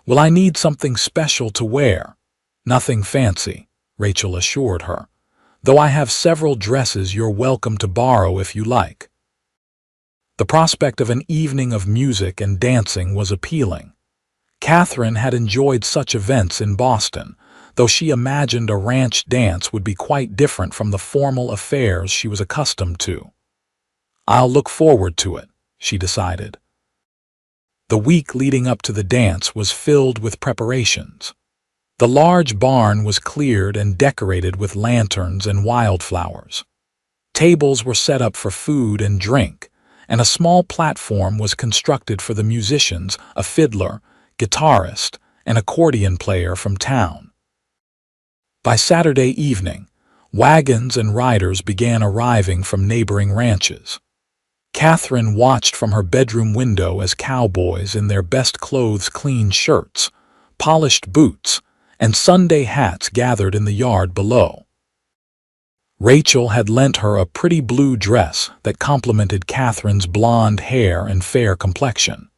"Will I need something special to wear?" "Nothing fancy," Rachel assured her, "though I have several dresses you're welcome to borrow if you like." The prospect of an evening of music and dancing was appealing. Catherine had enjoyed such events in Boston, though she imagined a ranch dance would be quite different from the formal affairs she was accustomed to. "I'll look forward to it," she decided. The week leading up to the dance was filled with preparations. The large barn was cleared and decorated with lanterns and wildflowers. Tables were set up for food and drink, and a small platform was constructed for the musicians, a fiddler, guitarist, and accordion player from town. By Saturday evening, wagons and riders began arriving from neighboring ranches. Catherine watched from her bedroom window as cowboys in their best clothes, clean shirts, polished boots, and Sunday hats gathered in the yard below. Rachel had lent her a pretty blue dress that complemented Catherine's blonde hair and fair complexion.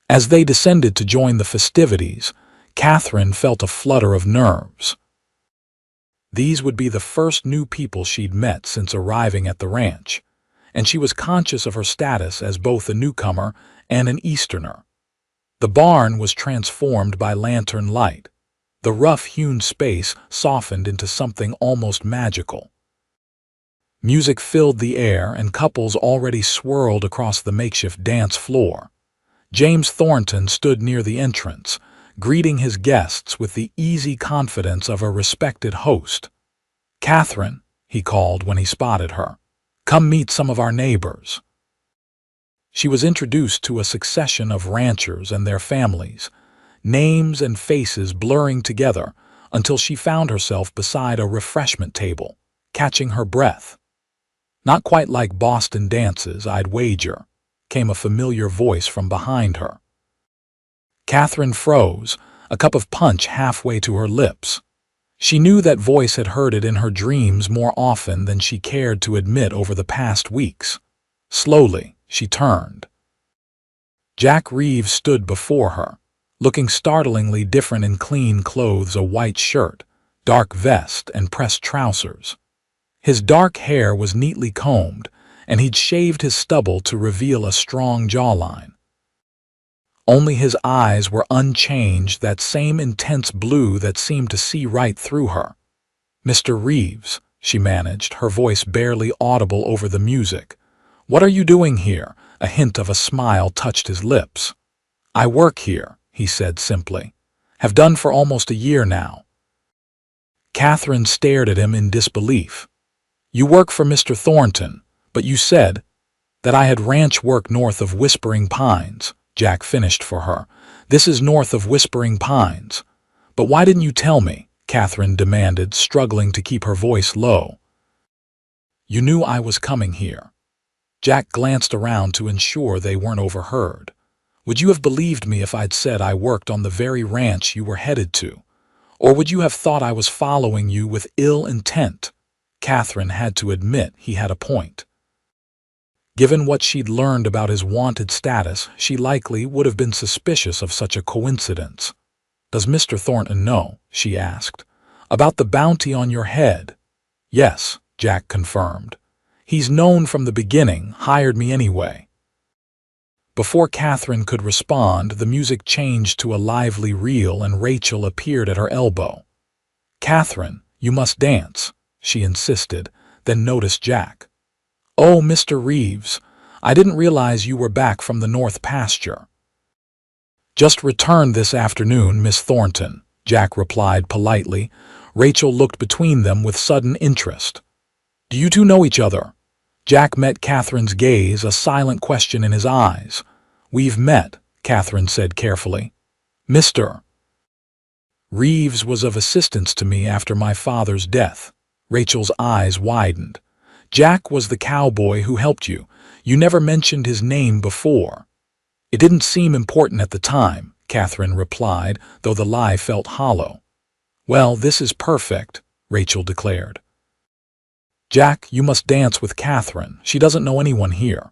As they descended to join the festivities, Catherine felt a flutter of nerves. These would be the first new people she'd met since arriving at the ranch, and she was conscious of her status as both a newcomer and an Easterner. The barn was transformed by lantern light. The rough-hewn space softened into something almost magical. Music filled the air, and couples already swirled across the makeshift dance floor. James Thornton stood near the entrance, greeting his guests with the easy confidence of a respected host. "Catherine," he called when he spotted her, "come meet some of our neighbors." She was introduced to a succession of ranchers and their families, names and faces blurring together until she found herself beside a refreshment table, catching her breath. "Not quite like Boston dances, I'd wager," came a familiar voice from behind her. Catherine froze, a cup of punch halfway to her lips. She knew that voice, had heard it in her dreams more often than she cared to admit over the past weeks. Slowly, she turned. Jack Reeves stood before her, looking startlingly different in clean clothes, a white shirt, dark vest, and pressed trousers. His dark hair was neatly combed, and he'd shaved his stubble to reveal a strong jawline. Only his eyes were unchanged, that same intense blue that seemed to see right through her. "Mr. Reeves," she managed, her voice barely audible over the music. "What are you doing here?" A hint of a smile touched his lips. "I work here," he said simply. "Have done for almost a year now." Catherine stared at him in disbelief. "You work for Mr. Thornton, but you said that I had ranch work north of Whispering Pines," Jack finished for her. "This is north of Whispering Pines. But why didn't you tell me?" Catherine demanded, struggling to keep her voice low. "You knew I was coming here." Jack glanced around to ensure they weren't overheard. "Would you have believed me if I'd said I worked on the very ranch you were headed to? Or would you have thought I was following you with ill intent?" Catherine had to admit he had a point. Given what she'd learned about his wanted status, she likely would have been suspicious of such a coincidence. "Does Mr. Thornton know?" she asked. "About the bounty on your head?" "Yes," Jack confirmed. "He's known from the beginning, hired me anyway." Before Catherine could respond, the music changed to a lively reel and Rachel appeared at her elbow. "Catherine, you must dance," she insisted, then noticed Jack. "Oh, Mr. Reeves, I didn't realize you were back from the North Pasture." "Just returned this afternoon, Miss Thornton," Jack replied politely. Rachel looked between them with sudden interest. "Do you two know each other?" Jack met Catherine's gaze, a silent question in his eyes. "We've met," Catherine said carefully. "Mr. Reeves was of assistance to me after my father's death," Rachel's eyes widened. Jack was the cowboy who helped you. You never mentioned his name before. It didn't seem important at the time, Catherine replied, though the lie felt hollow. Well, this is perfect, Rachel declared. Jack, you must dance with Catherine. She doesn't know anyone here.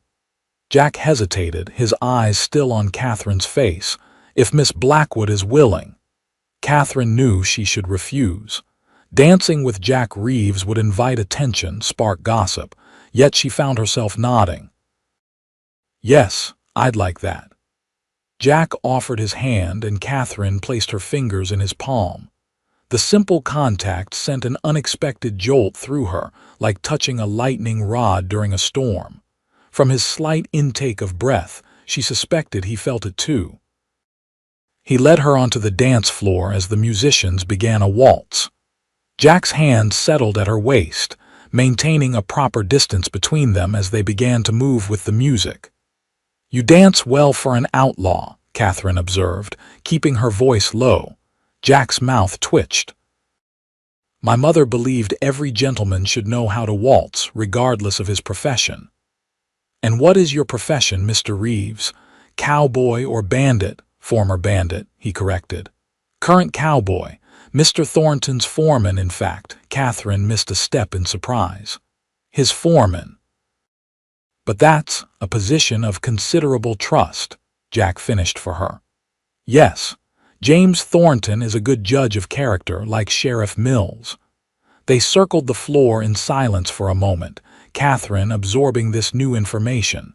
Jack hesitated, his eyes still on Catherine's face. If Miss Blackwood is willing. Catherine knew she should refuse. Dancing with Jack Reeves would invite attention, spark gossip, yet she found herself nodding. Yes, I'd like that. Jack offered his hand and Catherine placed her fingers in his palm. The simple contact sent an unexpected jolt through her, like touching a lightning rod during a storm. From his slight intake of breath, she suspected he felt it too. He led her onto the dance floor as the musicians began a waltz. Jack's hand settled at her waist, maintaining a proper distance between them as they began to move with the music. You dance well for an outlaw, Catherine observed, keeping her voice low. Jack's mouth twitched. My mother believed every gentleman should know how to waltz, regardless of his profession. And what is your profession, Mr. Reeves? Cowboy or bandit? Former bandit, he corrected. Current cowboy. Mr. Thornton's foreman, in fact. Catherine missed a step in surprise. His foreman. But that's a position of considerable trust, Jack finished for her. Yes, James Thornton is a good judge of character, like Sheriff Mills. They circled the floor in silence for a moment, Catherine absorbing this new information.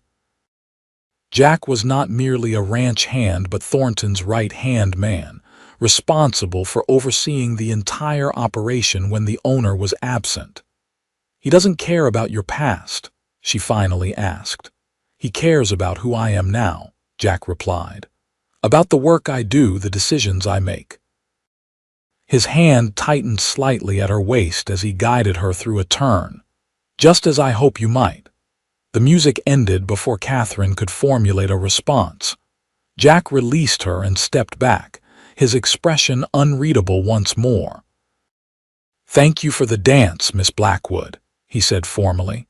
Jack was not merely a ranch hand but Thornton's right-hand man, responsible for overseeing the entire operation when the owner was absent. He doesn't care about your past, she finally asked. He cares about who I am now, Jack replied. About the work I do, the decisions I make. His hand tightened slightly at her waist as he guided her through a turn. Just as I hope you might. The music ended before Catherine could formulate a response. Jack released her and stepped back, his expression unreadable once more. Thank you for the dance, Miss Blackwood, he said formally,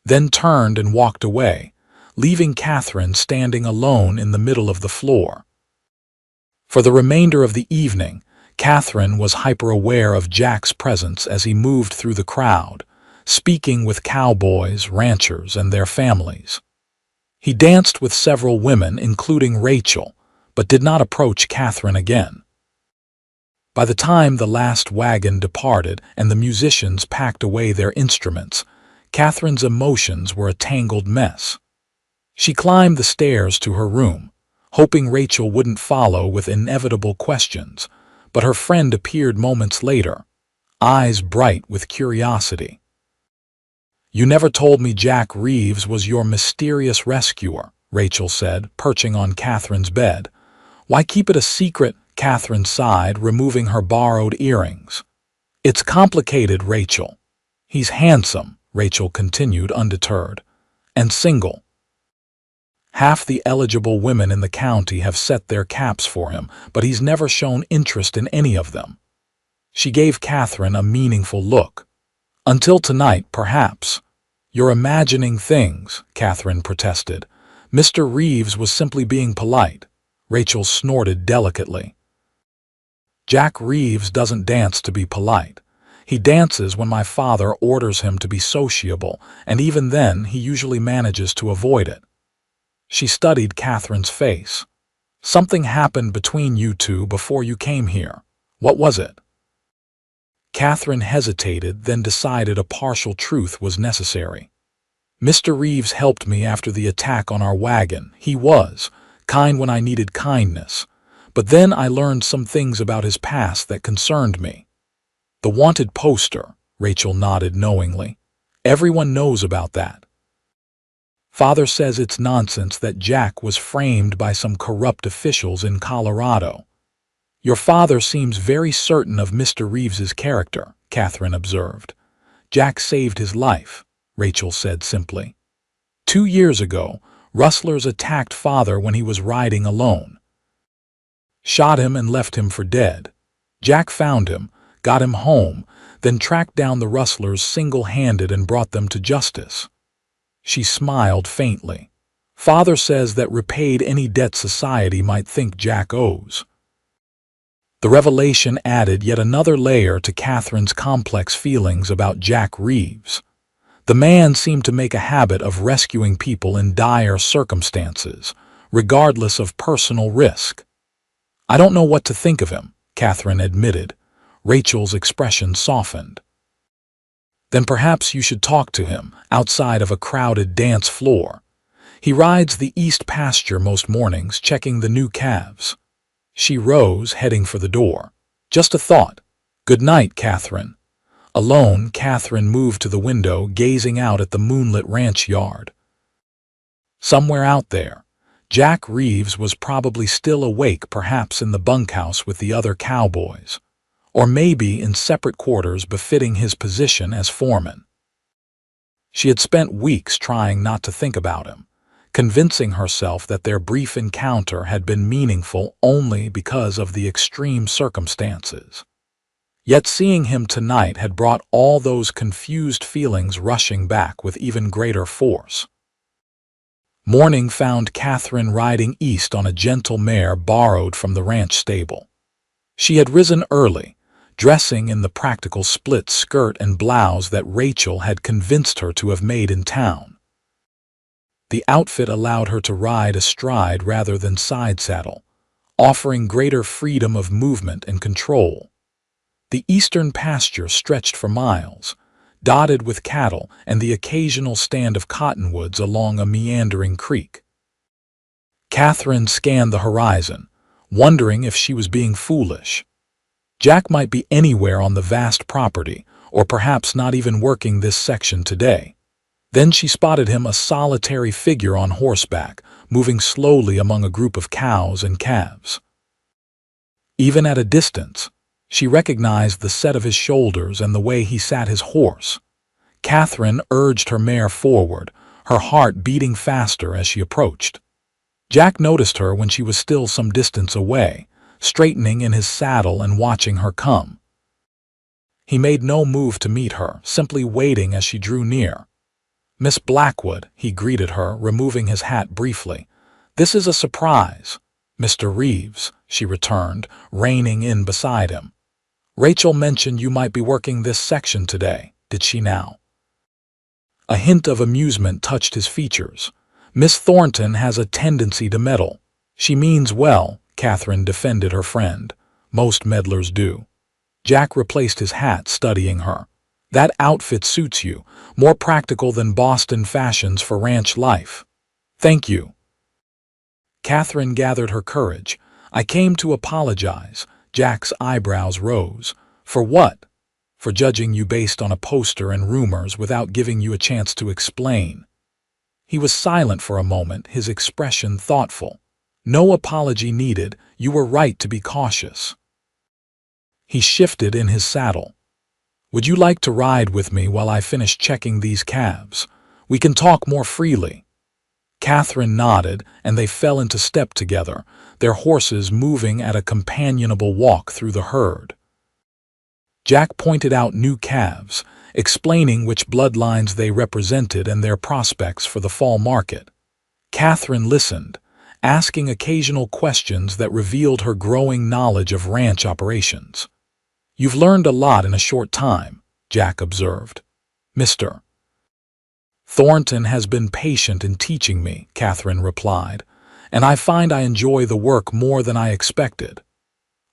then turned and walked away, leaving Catherine standing alone in the middle of the floor. For the remainder of the evening, Catherine was hyper-aware of Jack's presence as he moved through the crowd, speaking with cowboys, ranchers, and their families. He danced with several women, including Rachel, but did not approach Catherine again. By the time the last wagon departed and the musicians packed away their instruments, Catherine's emotions were a tangled mess. She climbed the stairs to her room, hoping Rachel wouldn't follow with inevitable questions, but her friend appeared moments later, eyes bright with curiosity. You never told me Jack Reeves was your mysterious rescuer, Rachel said, perching on Catherine's bed. Why keep it a secret? Catherine sighed, removing her borrowed earrings. It's complicated, Rachel. He's handsome, Rachel continued, undeterred, and single. Half the eligible women in the county have set their caps for him, but he's never shown interest in any of them. She gave Catherine a meaningful look. Until tonight, perhaps. You're imagining things, Catherine protested. Mr. Reeves was simply being polite. Rachel snorted delicately. Jack Reeves doesn't dance to be polite. He dances when my father orders him to be sociable, and even then he usually manages to avoid it. She studied Catherine's face. Something happened between you two before you came here. What was it? Catherine hesitated, then decided a partial truth was necessary. Mr. Reeves helped me after the attack on our wagon. He was kind when I needed kindness. But then I learned some things about his past that concerned me. The wanted poster, Rachel nodded knowingly. Everyone knows about that. Father says it's nonsense that Jack was framed by some corrupt officials in Colorado. Your father seems very certain of Mr. Reeves's character, Catherine observed. Jack saved his life, Rachel said simply. 2 years ago, rustlers attacked Father when he was riding alone. Shot him and left him for dead. Jack found him, got him home, then tracked down the rustlers single-handed and brought them to justice. She smiled faintly. Father says that repaid any debt society might think Jack owes. The revelation added yet another layer to Catherine's complex feelings about Jack Reeves. The man seemed to make a habit of rescuing people in dire circumstances, regardless of personal risk. "I don't know what to think of him," Catherine admitted. Rachel's expression softened. "Then perhaps you should talk to him outside of a crowded dance floor. He rides the east pasture most mornings, checking the new calves." She rose, heading for the door. "Just a thought. Good night, Catherine." Alone, Catherine moved to the window, gazing out at the moonlit ranch yard. Somewhere out there, Jack Reeves was probably still awake, perhaps in the bunkhouse with the other cowboys, or maybe in separate quarters befitting his position as foreman. She had spent weeks trying not to think about him, convincing herself that their brief encounter had been meaningful only because of the extreme circumstances. Yet seeing him tonight had brought all those confused feelings rushing back with even greater force. Morning found Catherine riding east on a gentle mare borrowed from the ranch stable. She had risen early, dressing in the practical split skirt and blouse that Rachel had convinced her to have made in town. The outfit allowed her to ride astride rather than side saddle, offering greater freedom of movement and control. The eastern pasture stretched for miles, dotted with cattle and the occasional stand of cottonwoods along a meandering creek. Catherine scanned the horizon, wondering if she was being foolish. Jack might be anywhere on the vast property, or perhaps not even working this section today. Then she spotted him, a solitary figure on horseback, moving slowly among a group of cows and calves. Even at a distance, she recognized the set of his shoulders and the way he sat his horse. Catherine urged her mare forward, her heart beating faster as she approached. Jack noticed her when she was still some distance away, straightening in his saddle and watching her come. He made no move to meet her, simply waiting as she drew near. "Miss Blackwood," he greeted her, removing his hat briefly. "This is a surprise." "Mr. Reeves," she returned, reining in beside him. "Rachel mentioned you might be working this section today, did she now?" A hint of amusement touched his features. "Miss Thornton has a tendency to meddle. She means well," Catherine defended her friend. "Most meddlers do." Jack replaced his hat, studying her. "That outfit suits you, more practical than Boston fashions for ranch life." "Thank you." Catherine gathered her courage. "I came to apologize." Jack's eyebrows rose. "For what?" "For judging you based on a poster and rumors without giving you a chance to explain." He was silent for a moment, his expression thoughtful. "No apology needed. You were right to be cautious." He shifted in his saddle. "Would you like to ride with me while I finish checking these calves? We can talk more freely." Catherine nodded, and they fell into step together, their horses moving at a companionable walk through the herd. Jack pointed out new calves, explaining which bloodlines they represented and their prospects for the fall market. Catherine listened, asking occasional questions that revealed her growing knowledge of ranch operations. "You've learned a lot in a short time," Jack observed. "Mr. Thornton has been patient in teaching me," Catherine replied, "and I find I enjoy the work more than I expected."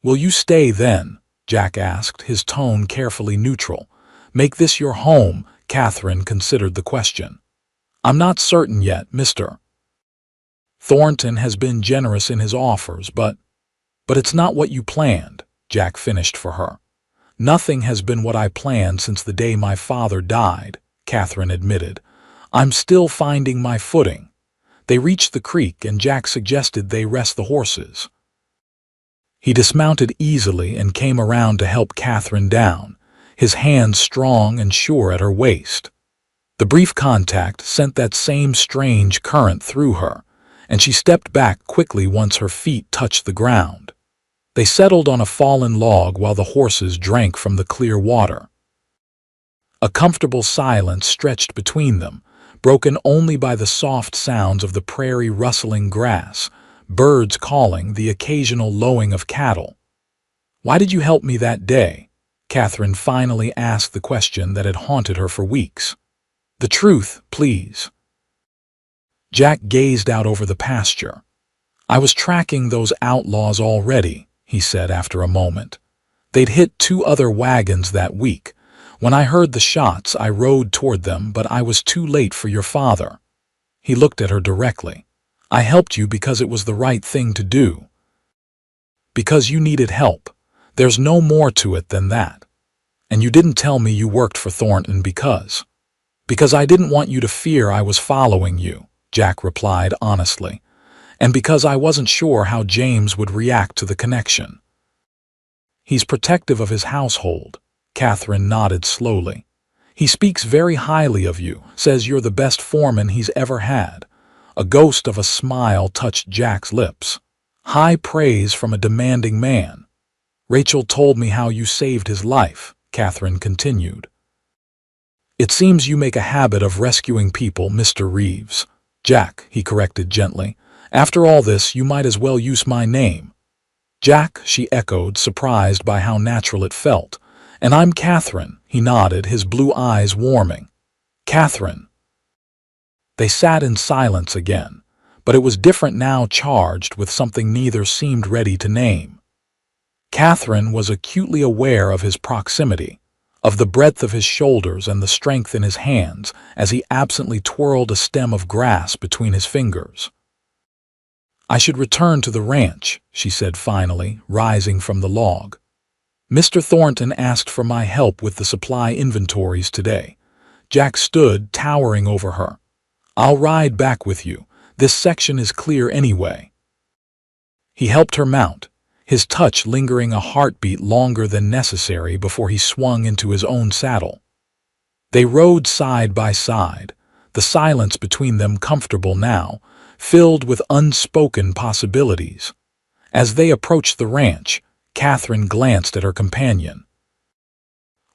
"Will you stay then?" Jack asked, his tone carefully neutral. "Make this your home?" Catherine considered the question. "I'm not certain yet, Mr. Thornton has been generous in his offers, but it's not what you planned," Jack finished for her. "Nothing has been what I planned since the day my father died," Catherine admitted. "I'm still finding my footing." They reached the creek, and Jack suggested they rest the horses. He dismounted easily and came around to help Catherine down, his hands strong and sure at her waist. The brief contact sent that same strange current through her, and she stepped back quickly once her feet touched the ground. They settled on a fallen log while the horses drank from the clear water. A comfortable silence stretched between them, broken only by the soft sounds of the prairie rustling grass, birds calling, the occasional lowing of cattle. "Why did you help me that day?" Catherine finally asked the question that had haunted her for weeks. "The truth, please." Jack gazed out over the pasture. "I was tracking those outlaws already," he said after a moment. "They'd hit 2 other wagons that week. When I heard the shots, I rode toward them, but I was too late for your father." He looked at her directly. "I helped you because it was the right thing to do. Because you needed help. There's no more to it than that. And you didn't tell me you worked for Thornton because I didn't want you to fear I was following you," Jack replied honestly, "and because I wasn't sure how James would react to the connection." "He's protective of his household," Catherine nodded slowly. "He speaks very highly of you, says you're the best foreman he's ever had." A ghost of a smile touched Jack's lips. "High praise from a demanding man." "Rachel told me how you saved his life," Catherine continued. "It seems you make a habit of rescuing people, Mr. Reeves." "Jack," he corrected gently. "After all this, you might as well use my name." "Jack," she echoed, surprised by how natural it felt. "And I'm Catherine," he nodded, his blue eyes warming. "Catherine." They sat in silence again, but it was different now, charged with something neither seemed ready to name. Catherine was acutely aware of his proximity, of the breadth of his shoulders and the strength in his hands as he absently twirled a stem of grass between his fingers. "I should return to the ranch," she said finally, rising from the log. "Mr. Thornton asked for my help with the supply inventories today." Jack stood, towering over her. "I'll ride back with you. This section is clear anyway." He helped her mount, his touch lingering a heartbeat longer than necessary before he swung into his own saddle. They rode side by side, the silence between them comfortable now, filled with unspoken possibilities. As they approached the ranch, Catherine glanced at her companion.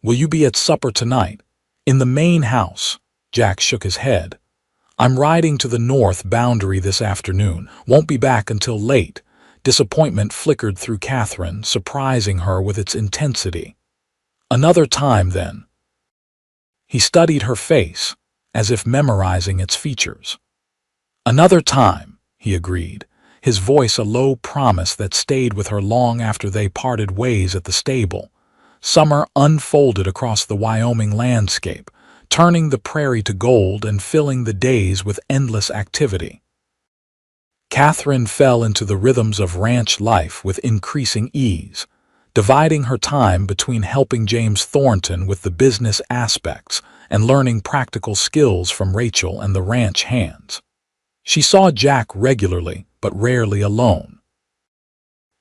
"Will you be at supper tonight?" "In the main house." Jack shook his head. "I'm riding to the north boundary this afternoon. Won't be back until late." Disappointment flickered through Catherine, surprising her with its intensity. "Another time, then." He studied her face, as if memorizing its features. "Another time," he agreed, his voice a low promise that stayed with her long after they parted ways at the stable. Summer unfolded across the Wyoming landscape, turning the prairie to gold and filling the days with endless activity. Catherine fell into the rhythms of ranch life with increasing ease, dividing her time between helping James Thornton with the business aspects and learning practical skills from Rachel and the ranch hands. She saw Jack regularly, but rarely alone.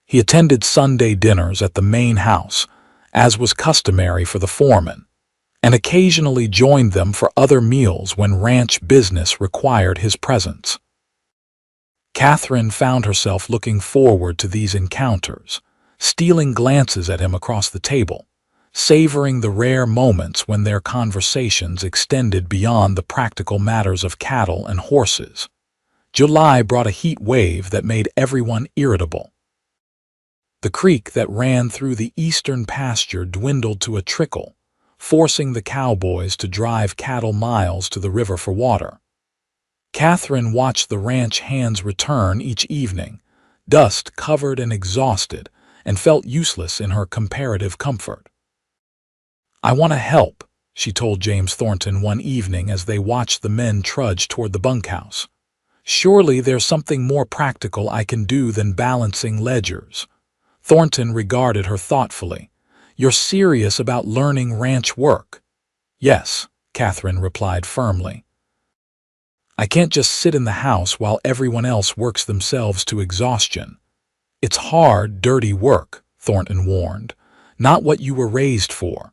He attended Sunday dinners at the main house, as was customary for the foreman, and occasionally joined them for other meals when ranch business required his presence. Catherine found herself looking forward to these encounters, stealing glances at him across the table, savoring the rare moments when their conversations extended beyond the practical matters of cattle and horses. July brought a heat wave that made everyone irritable. The creek that ran through the eastern pasture dwindled to a trickle, forcing the cowboys to drive cattle miles to the river for water. Catherine watched the ranch hands return each evening, dust-covered and exhausted, and felt useless in her comparative comfort. "I want to help," she told James Thornton one evening as they watched the men trudge toward the bunkhouse. "Surely there's something more practical I can do than balancing ledgers." Thornton regarded her thoughtfully. "You're serious about learning ranch work?" "Yes," Catherine replied firmly. "I can't just sit in the house while everyone else works themselves to exhaustion." "It's hard, dirty work," Thornton warned. "Not what you were raised for."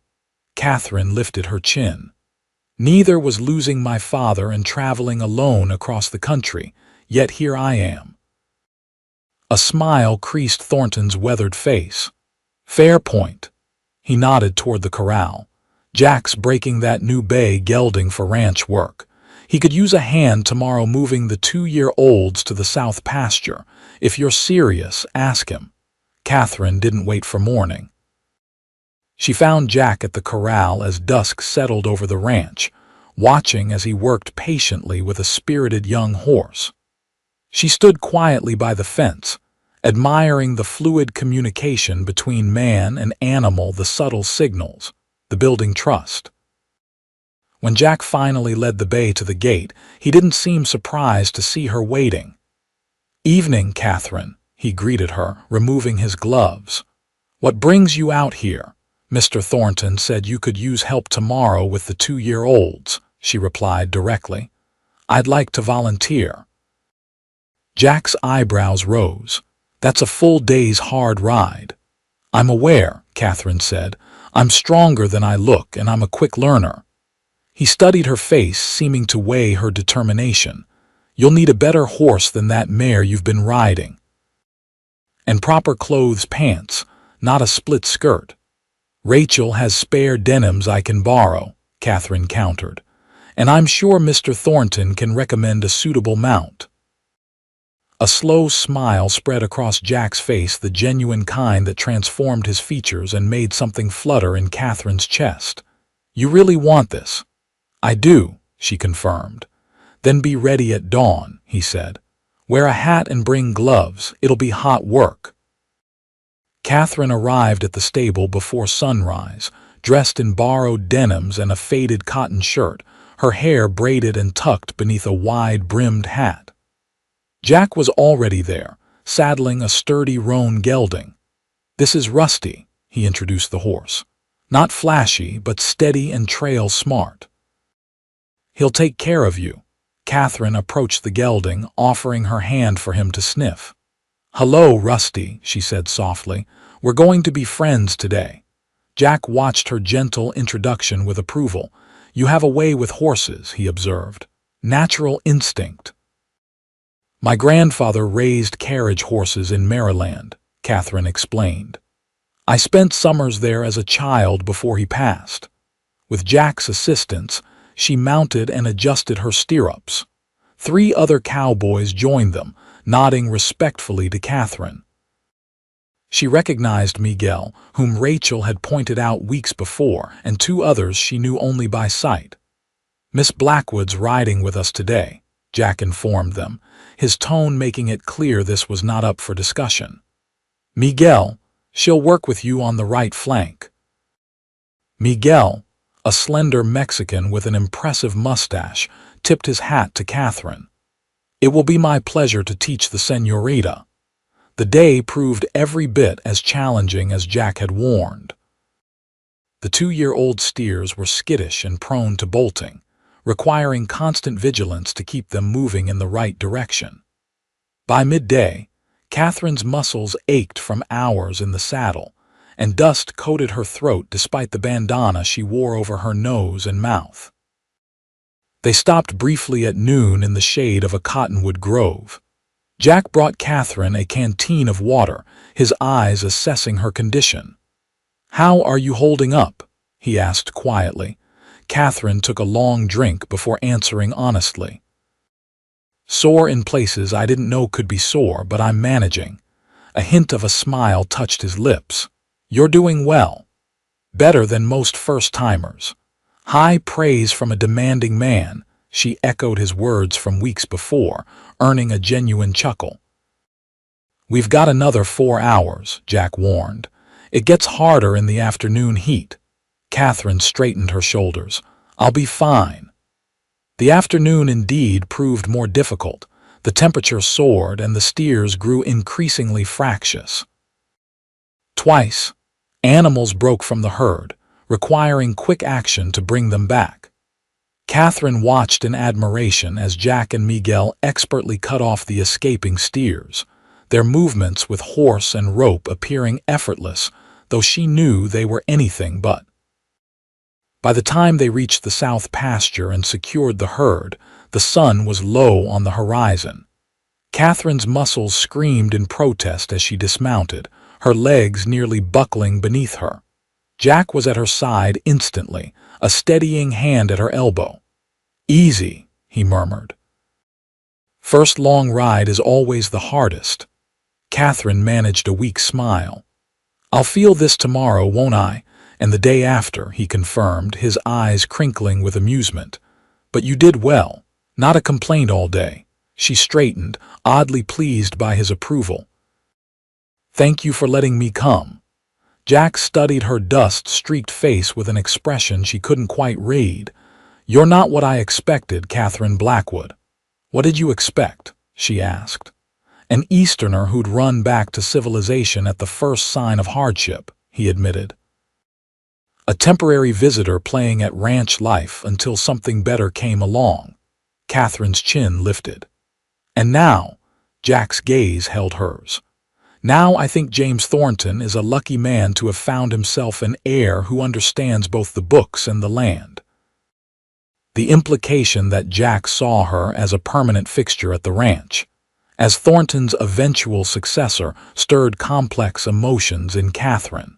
Catherine lifted her chin. "Neither was losing my father and traveling alone across the country, yet here I am." A smile creased Thornton's weathered face. "Fair point." He nodded toward the corral. "Jack's breaking that new bay gelding for ranch work. He could use a hand tomorrow moving the 2-year-olds to the south pasture. If you're serious, ask him." Catherine didn't wait for morning. She found Jack at the corral as dusk settled over the ranch, watching as he worked patiently with a spirited young horse. She stood quietly by the fence, admiring the fluid communication between man and animal, the subtle signals, the building trust. When Jack finally led the bay to the gate, he didn't seem surprised to see her waiting. "Evening, Catherine," he greeted her, removing his gloves. "What brings you out here?" "Mr. Thornton said you could use help tomorrow with the 2-year-olds, she replied directly. "I'd like to volunteer." Jack's eyebrows rose. "That's a full day's hard ride." "I'm aware," Catherine said. "I'm stronger than I look, and I'm a quick learner." He studied her face, seeming to weigh her determination. "You'll need a better horse than that mare you've been riding. And proper clothes, pants, not a split skirt." "Rachel has spare denims I can borrow," Catherine countered. "And I'm sure Mr. Thornton can recommend a suitable mount." A slow smile spread across Jack's face, the genuine kind that transformed his features and made something flutter in Catherine's chest. "You really want this?" "I do," she confirmed. "Then be ready at dawn," he said. "Wear a hat and bring gloves. It'll be hot work." Catherine arrived at the stable before sunrise, dressed in borrowed denims and a faded cotton shirt, her hair braided and tucked beneath a wide-brimmed hat. Jack was already there, saddling a sturdy roan gelding. "This is Rusty," he introduced the horse. "Not flashy, but steady and trail smart. He'll take care of you." Catherine approached the gelding, offering her hand for him to sniff. "Hello, Rusty," she said softly. "We're going to be friends today." Jack watched her gentle introduction with approval. "You have a way with horses," he observed. "Natural instinct." "My grandfather raised carriage horses in Maryland," Catherine explained. "I spent summers there as a child before he passed." With Jack's assistance, she mounted and adjusted her stirrups. 3 other cowboys joined them, nodding respectfully to Catherine. She recognized Miguel, whom Rachel had pointed out weeks before, and 2 others she knew only by sight. "Miss Blackwood's riding with us today," Jack informed them, his tone making it clear this was not up for discussion. "Miguel, she'll work with you on the right flank." Miguel, a slender Mexican with an impressive mustache, tipped his hat to Catherine. "It will be my pleasure to teach the señorita." The day proved every bit as challenging as Jack had warned. The 2-year-old steers were skittish and prone to bolting, requiring constant vigilance to keep them moving in the right direction. By midday, Catherine's muscles ached from hours in the saddle, and dust coated her throat despite the bandana she wore over her nose and mouth. They stopped briefly at noon in the shade of a cottonwood grove. Jack brought Catherine a canteen of water, his eyes assessing her condition. "How are you holding up?" he asked quietly. Catherine took a long drink before answering honestly. "Sore in places I didn't know could be sore, but I'm managing." A hint of a smile touched his lips. "You're doing well. Better than most first-timers." High praise from a demanding man, she echoed his words from weeks before, earning a genuine chuckle. "We've got another 4 hours," Jack warned. "It gets harder in the afternoon heat." Catherine straightened her shoulders. "I'll be fine." The afternoon indeed proved more difficult. The temperature soared and the steers grew increasingly fractious. Twice, animals broke from the herd, requiring quick action to bring them back. Catherine watched in admiration as Jack and Miguel expertly cut off the escaping steers, their movements with horse and rope appearing effortless, though she knew they were anything but. By the time they reached the south pasture and secured the herd, the sun was low on the horizon. Catherine's muscles screamed in protest as she dismounted, her legs nearly buckling beneath her. Jack was at her side instantly, a steadying hand at her elbow. "Easy," he murmured. "First long ride is always the hardest." Catherine managed a weak smile. "I'll feel this tomorrow, won't I? And the day after," he confirmed, his eyes crinkling with amusement. "But you did well. Not a complaint all day." She straightened, oddly pleased by his approval. "Thank you for letting me come." Jack studied her dust-streaked face with an expression she couldn't quite read. "You're not what I expected, Catherine Blackwood." "What did you expect?" she asked. "An Easterner who'd run back to civilization at the first sign of hardship," he admitted. "A temporary visitor playing at ranch life until something better came along." Catherine's chin lifted. "And now," Jack's gaze held hers, "now I think James Thornton is a lucky man to have found himself an heir who understands both the books and the land." The implication that Jack saw her as a permanent fixture at the ranch, as Thornton's eventual successor, stirred complex emotions in Catherine.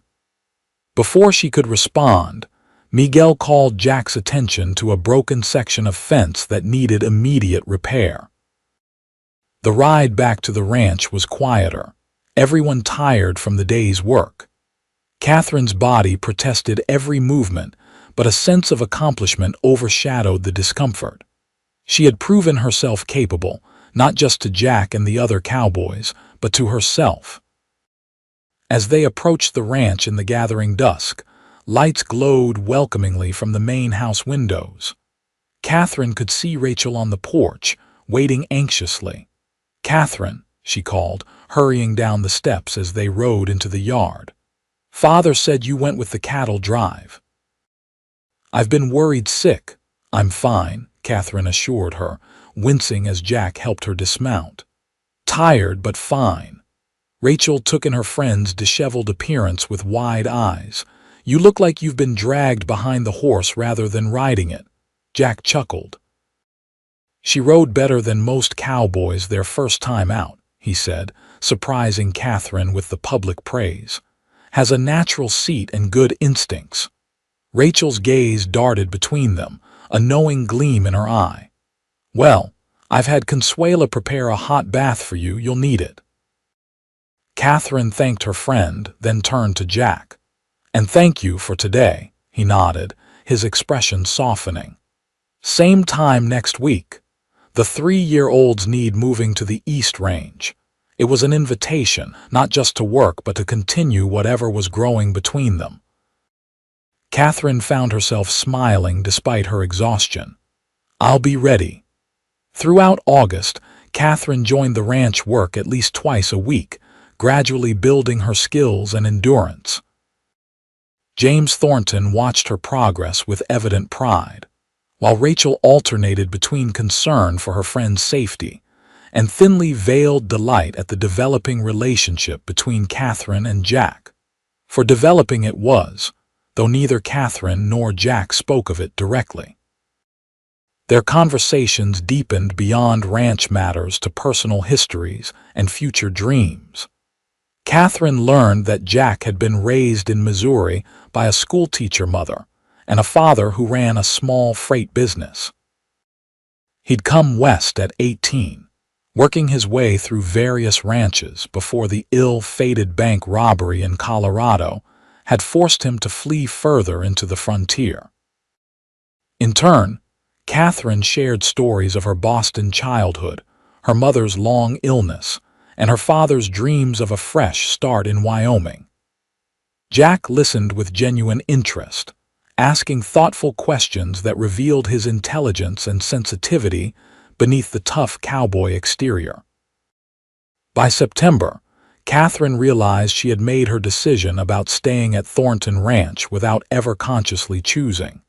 Before she could respond, Miguel called Jack's attention to a broken section of fence that needed immediate repair. The ride back to the ranch was quieter, everyone tired from the day's work. Catherine's body protested every movement, but a sense of accomplishment overshadowed the discomfort. She had proven herself capable, not just to Jack and the other cowboys, but to herself. As they approached the ranch in the gathering dusk, lights glowed welcomingly from the main house windows. Catherine could see Rachel on the porch, waiting anxiously. "Catherine," she called, hurrying down the steps as they rode into the yard. "Father said you went with the cattle drive." "I've been worried sick." "I'm fine," Catherine assured her, wincing as Jack helped her dismount. "Tired, but fine." Rachel took in her friend's disheveled appearance with wide eyes. "You look like you've been dragged behind the horse rather than riding it." Jack chuckled. "She rode better than most cowboys their first time out," he said, surprising Catherine with the public praise. "Has a natural seat and good instincts." Rachel's gaze darted between them, a knowing gleam in her eye. "Well, I've had Consuela prepare a hot bath for you. You'll need it." Catherine thanked her friend, then turned to Jack. "And thank you for today," he nodded, his expression softening. "Same time next week. The 3-year-olds need moving to the East Range." It was an invitation, not just to work but to continue whatever was growing between them. Catherine found herself smiling despite her exhaustion. "I'll be ready." Throughout August, Catherine joined the ranch work at least twice a week, gradually building her skills and endurance. James Thornton watched her progress with evident pride, while Rachel alternated between concern for her friend's safety and thinly veiled delight at the developing relationship between Catherine and Jack. For developing it was, though neither Catherine nor Jack spoke of it directly. Their conversations deepened beyond ranch matters to personal histories and future dreams. Catherine learned that Jack had been raised in Missouri by a schoolteacher mother and a father who ran a small freight business. He'd come west at 18, working his way through various ranches before the ill-fated bank robbery in Colorado had forced him to flee further into the frontier. In turn, Catherine shared stories of her Boston childhood, her mother's long illness, and her father's dreams of a fresh start in Wyoming. Jack listened with genuine interest, asking thoughtful questions that revealed his intelligence and sensitivity beneath the tough cowboy exterior. By September, Catherine realized she had made her decision about staying at Thornton Ranch without ever consciously choosing.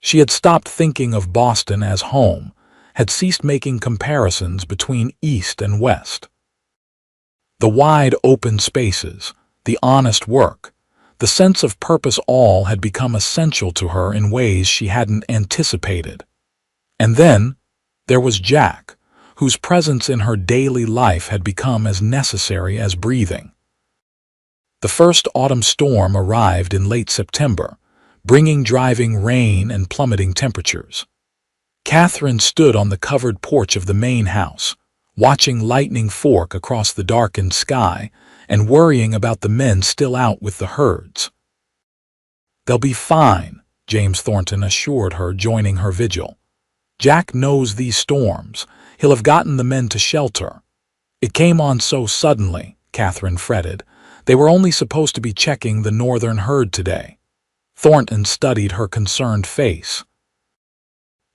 She had stopped thinking of Boston as home, had ceased making comparisons between East and West. The wide open spaces, the honest work, the sense of purpose all had become essential to her in ways she hadn't anticipated. And then, there was Jack, whose presence in her daily life had become as necessary as breathing. The first autumn storm arrived in late September, bringing driving rain and plummeting temperatures. Catherine stood on the covered porch of the main house, watching lightning fork across the darkened sky and worrying about the men still out with the herds. "They'll be fine," James Thornton assured her, joining her vigil. "Jack knows these storms. He'll have gotten the men to shelter." "It came on so suddenly," Catherine fretted. "They were only supposed to be checking the northern herd today." Thornton studied her concerned face.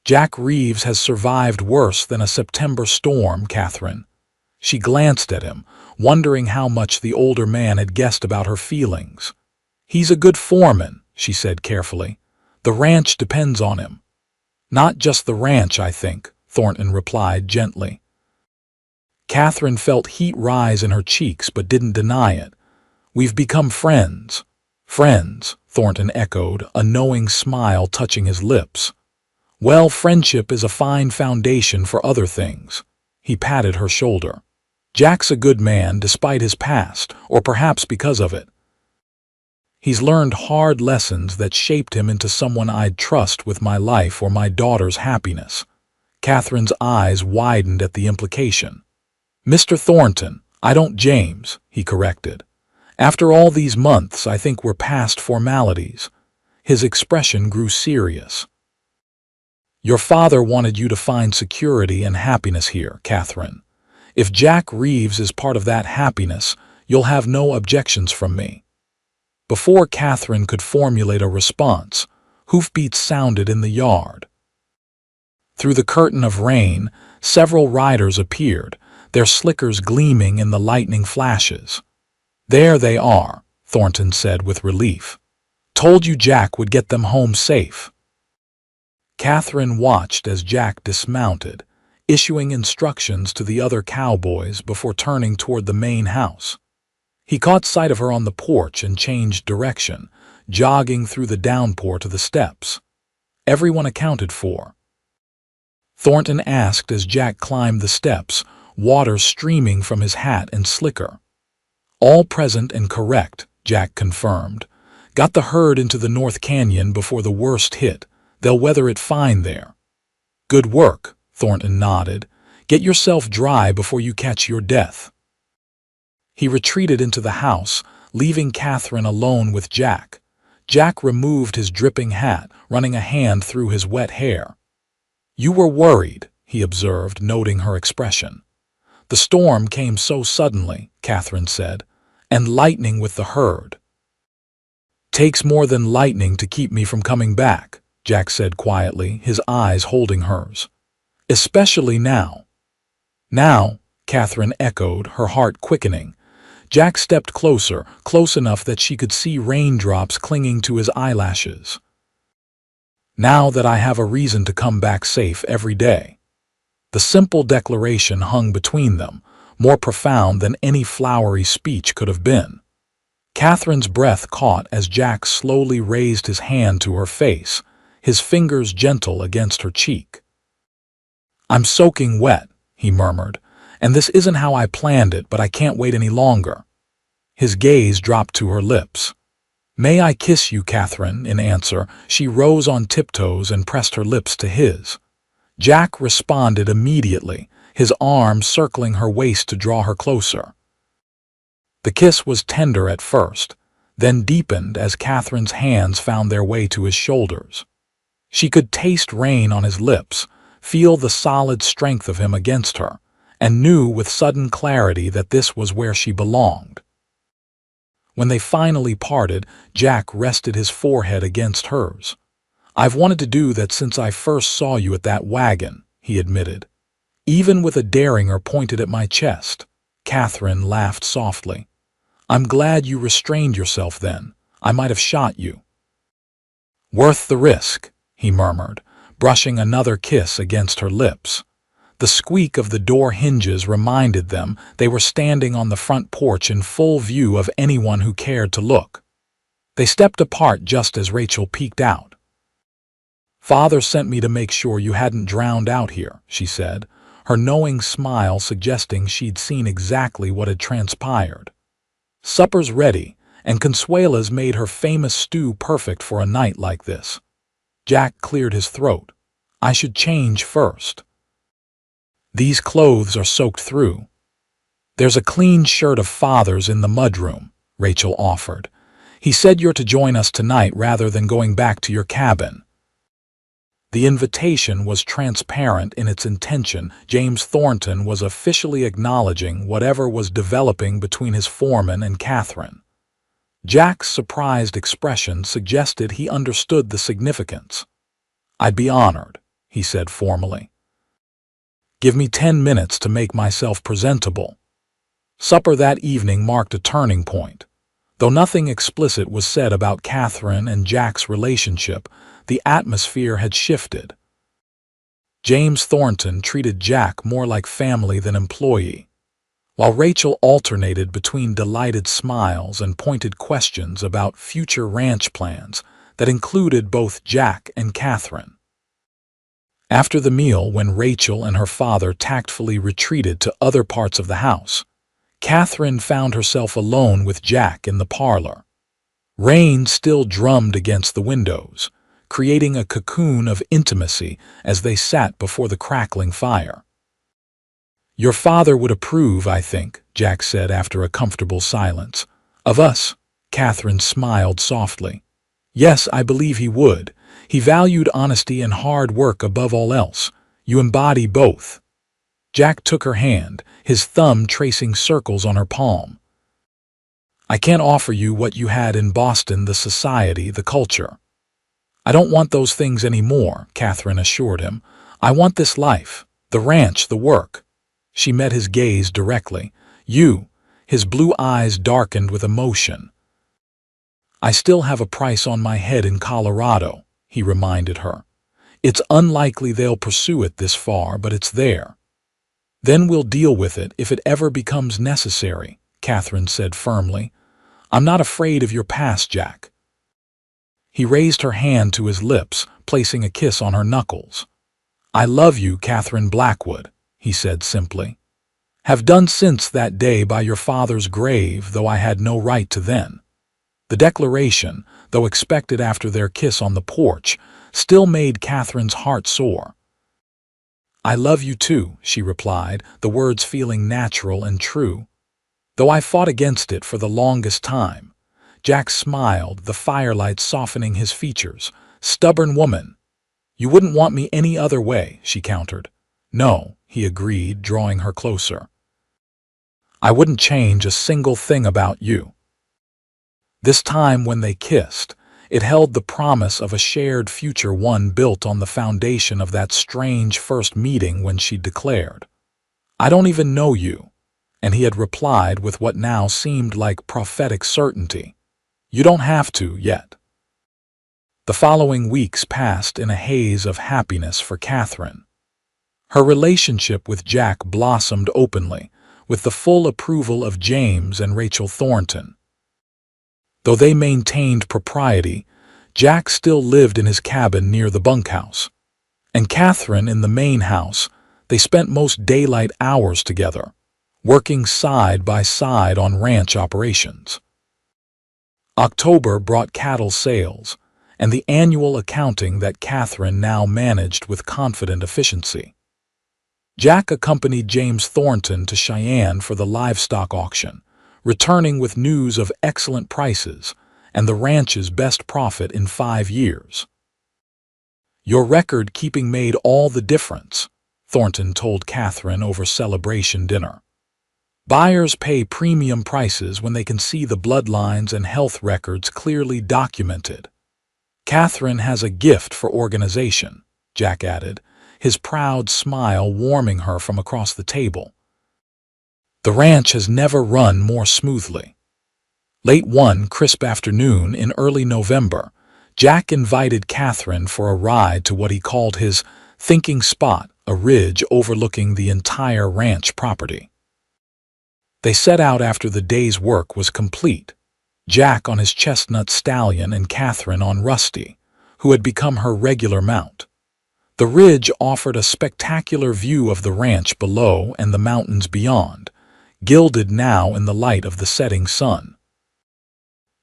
"Jack Reeves has survived worse than a September storm, Catherine." She glanced at him, wondering how much the older man had guessed about her feelings. "He's a good foreman," she said carefully. "The ranch depends on him." "Not just the ranch, I think," Thornton replied gently. Catherine felt heat rise in her cheeks but didn't deny it. "We've become friends." "Friends," Thornton echoed, a knowing smile touching his lips. "Well, friendship is a fine foundation for other things." He patted her shoulder. "Jack's a good man despite his past, or perhaps because of it. He's learned hard lessons that shaped him into someone I'd trust with my life or my daughter's happiness." Catherine's eyes widened at the implication. "Mr. Thornton, I don't James," he corrected. "After all these months, I think we're past formalities." His expression grew serious. "Your father wanted you to find security and happiness here, Catherine. If Jack Reeves is part of that happiness, you'll have no objections from me." Before Catherine could formulate a response, hoofbeats sounded in the yard. Through the curtain of rain, several riders appeared, their slickers gleaming in the lightning flashes. "There they are," Thornton said with relief. "Told you Jack would get them home safe." Catherine watched as Jack dismounted, issuing instructions to the other cowboys before turning toward the main house. He caught sight of her on the porch and changed direction, jogging through the downpour to the steps. "Everyone accounted for?" Thornton asked as Jack climbed the steps, water streaming from his hat and slicker. "All present and correct," Jack confirmed. "Got the herd into the North Canyon before the worst hit. They'll weather it fine there." "Good work," Thornton nodded. "Get yourself dry before you catch your death." He retreated into the house, leaving Catherine alone with Jack. Jack removed his dripping hat, running a hand through his wet hair. "You were worried," he observed, noting her expression. "The storm came so suddenly," Catherine said, "and lightning with the herd." "Takes more than lightning to keep me from coming back," Jack said quietly, his eyes holding hers. "Especially now." "Now," Catherine echoed, her heart quickening. Jack stepped closer, close enough that she could see raindrops clinging to his eyelashes. "Now that I have a reason to come back safe every day." The simple declaration hung between them, more profound than any flowery speech could have been. Catherine's breath caught as Jack slowly raised his hand to her face, his fingers gentle against her cheek. "I'm soaking wet," he murmured, "and this isn't how I planned it, but I can't wait any longer." His gaze dropped to her lips. "May I kiss you, Catherine?" In answer, she rose on tiptoes and pressed her lips to his. Jack responded immediately, his arm circling her waist to draw her closer. The kiss was tender at first, then deepened as Catherine's hands found their way to his shoulders. She could taste rain on his lips, feel the solid strength of him against her, and knew with sudden clarity that this was where she belonged. When they finally parted, Jack rested his forehead against hers. "I've wanted to do that since I first saw you at that wagon," he admitted. "Even with a derringer pointed at my chest." Catherine laughed softly. "I'm glad you restrained yourself then. I might have shot you." "Worth the risk," he murmured, brushing another kiss against her lips. The squeak of the door hinges reminded them they were standing on the front porch in full view of anyone who cared to look. They stepped apart just as Rachel peeked out. "Father sent me to make sure you hadn't drowned out here," she said, her knowing smile suggesting she'd seen exactly what had transpired. "Supper's ready, and Consuela's made her famous stew perfect for a night like this. Jack cleared his throat. I should change first. These clothes are soaked through. There's a clean shirt of Father's in the mudroom, Rachel offered. He said you're to join us tonight rather than going back to your cabin. The invitation was transparent in its intention. James Thornton was officially acknowledging whatever was developing between his foreman and Catherine. Jack's surprised expression suggested he understood the significance. I'd be honored, he said formally. Give me 10 minutes to make myself presentable. Supper that evening marked a turning point. Though nothing explicit was said about Catherine and Jack's relationship, the atmosphere had shifted. James Thornton treated Jack more like family than employee, while Rachel alternated between delighted smiles and pointed questions about future ranch plans that included both Jack and Catherine. After the meal, when Rachel and her father tactfully retreated to other parts of the house, Catherine found herself alone with Jack in the parlor. Rain still drummed against the windows, creating a cocoon of intimacy as they sat before the crackling fire. Your father would approve, I think, Jack said after a comfortable silence. Of us? Catherine smiled softly. Yes, I believe he would. He valued honesty and hard work above all else. You embody both. Jack took her hand, his thumb tracing circles on her palm. I can't offer you what you had in Boston, the society, the culture. I don't want those things anymore, Catherine assured him. I want this life, the ranch, the work. She met his gaze directly. You, his blue eyes darkened with emotion. I still have a price on my head in Colorado, he reminded her. It's unlikely they'll pursue it this far, but it's there. Then we'll deal with it if it ever becomes necessary, Catherine said firmly. I'm not afraid of your past, Jack. He raised her hand to his lips, placing a kiss on her knuckles. I love you, Catherine Blackwood, he said simply. Have done since that day by your father's grave, though I had no right to then. The declaration, though expected after their kiss on the porch, still made Catherine's heart sore. I love you too, she replied, the words feeling natural and true. Though I fought against it for the longest time. Jack smiled, the firelight softening his features. Stubborn woman. You wouldn't want me any other way, she countered. No, he agreed, drawing her closer. I wouldn't change a single thing about you. This time when they kissed, it held the promise of a shared future, one built on the foundation of that strange first meeting when she declared, I don't even know you, and he had replied with what now seemed like prophetic certainty, You don't have to yet. The following weeks passed in a haze of happiness for Catherine. Her relationship with Jack blossomed openly, with the full approval of James and Rachel Thornton. Though they maintained propriety, Jack still lived in his cabin near the bunkhouse, and Catherine in the main house. They spent most daylight hours together, working side by side on ranch operations. October brought cattle sales and the annual accounting that Catherine now managed with confident efficiency. Jack accompanied James Thornton to Cheyenne for the livestock auction, returning with news of excellent prices and the ranch's best profit in 5 years. Your record-keeping made all the difference, Thornton told Catherine over celebration dinner. Buyers pay premium prices when they can see the bloodlines and health records clearly documented. Catherine has a gift for organization, Jack added, his proud smile warming her from across the table. The ranch has never run more smoothly. Late one crisp afternoon in early November, Jack invited Catherine for a ride to what he called his thinking spot, a ridge overlooking the entire ranch property. They set out after the day's work was complete, Jack on his chestnut stallion and Catherine on Rusty, who had become her regular mount. The ridge offered a spectacular view of the ranch below and the mountains beyond, gilded now in the light of the setting sun.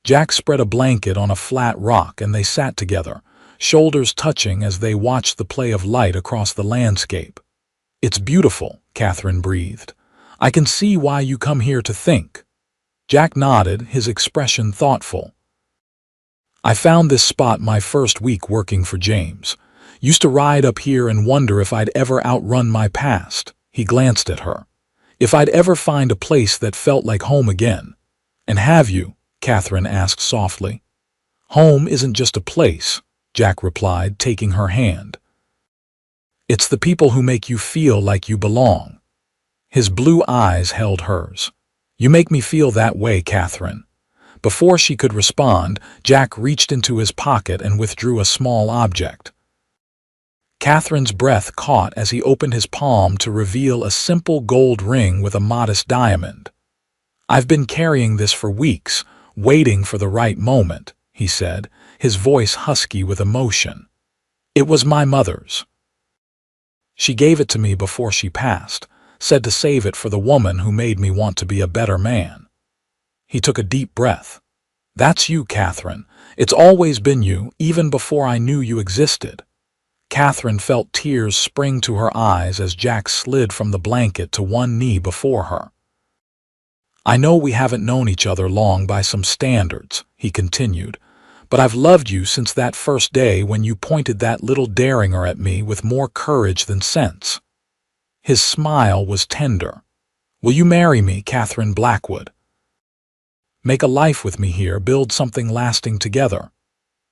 Jack spread a blanket on a flat rock and they sat together, shoulders touching as they watched the play of light across the landscape. "It's beautiful," Catherine breathed. "I can see why you come here to think." Jack nodded, his expression thoughtful. "I found this spot my first week working for James. Used to ride up here and wonder if I'd ever outrun my past." He glanced at her. "If I'd ever find a place that felt like home again." "And have you?" Catherine asked softly. "Home isn't just a place," Jack replied, taking her hand. "It's the people who make you feel like you belong." His blue eyes held hers. "You make me feel that way, Catherine." Before she could respond, Jack reached into his pocket and withdrew a small object. Catherine's breath caught as he opened his palm to reveal a simple gold ring with a modest diamond. "I've been carrying this for weeks, waiting for the right moment," he said, his voice husky with emotion. "It was my mother's. She gave it to me before she passed, said to save it for the woman who made me want to be a better man." He took a deep breath. "That's you, Catherine. It's always been you, even before I knew you existed." Catherine felt tears spring to her eyes as Jack slid from the blanket to one knee before her. "I know we haven't known each other long by some standards," he continued, "but I've loved you since that first day when you pointed that little derringer at me with more courage than sense." His smile was tender. "Will you marry me, Catherine Blackwood? Make a life with me here, build something lasting together?"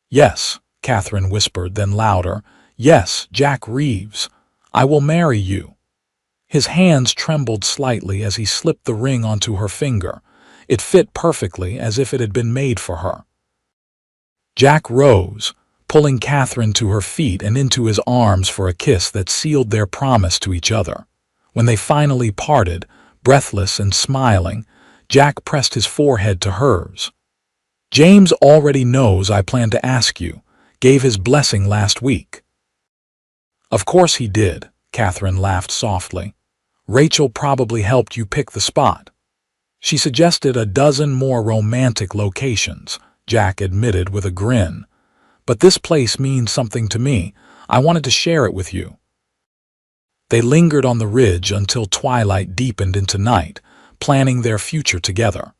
"Yes," Catherine whispered, then louder, "Yes, Jack Reeves, I will marry you." His hands trembled slightly as he slipped the ring onto her finger. It fit perfectly, as if it had been made for her. Jack rose, pulling Catherine to her feet and into his arms for a kiss that sealed their promise to each other. When they finally parted, breathless and smiling, Jack pressed his forehead to hers. "James already knows I plan to ask you, gave his blessing last week." "Of course he did," Catherine laughed softly. "Rachel probably helped you pick the spot." "She suggested a dozen more romantic locations," Jack admitted with a grin. "But this place means something to me. I wanted to share it with you." They lingered on the ridge until twilight deepened into night, planning their future together.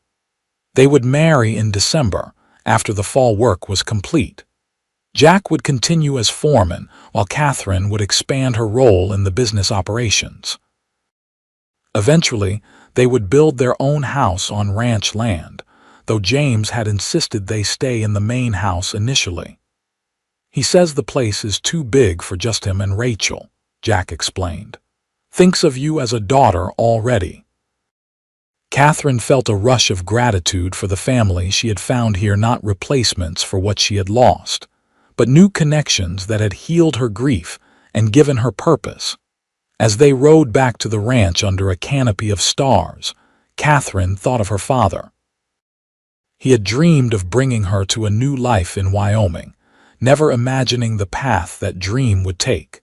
They would marry in December, after the fall work was complete. Jack would continue as foreman, while Catherine would expand her role in the business operations. Eventually, they would build their own house on ranch land, though James had insisted they stay in the main house initially. "He says the place is too big for just him and Rachel," Jack explained. "Thinks of you as a daughter already." Catherine felt a rush of gratitude for the family she had found here, not replacements for what she had lost, but new connections that had healed her grief and given her purpose. As they rode back to the ranch under a canopy of stars, Catherine thought of her father. He had dreamed of bringing her to a new life in Wyoming, never imagining the path that dream would take.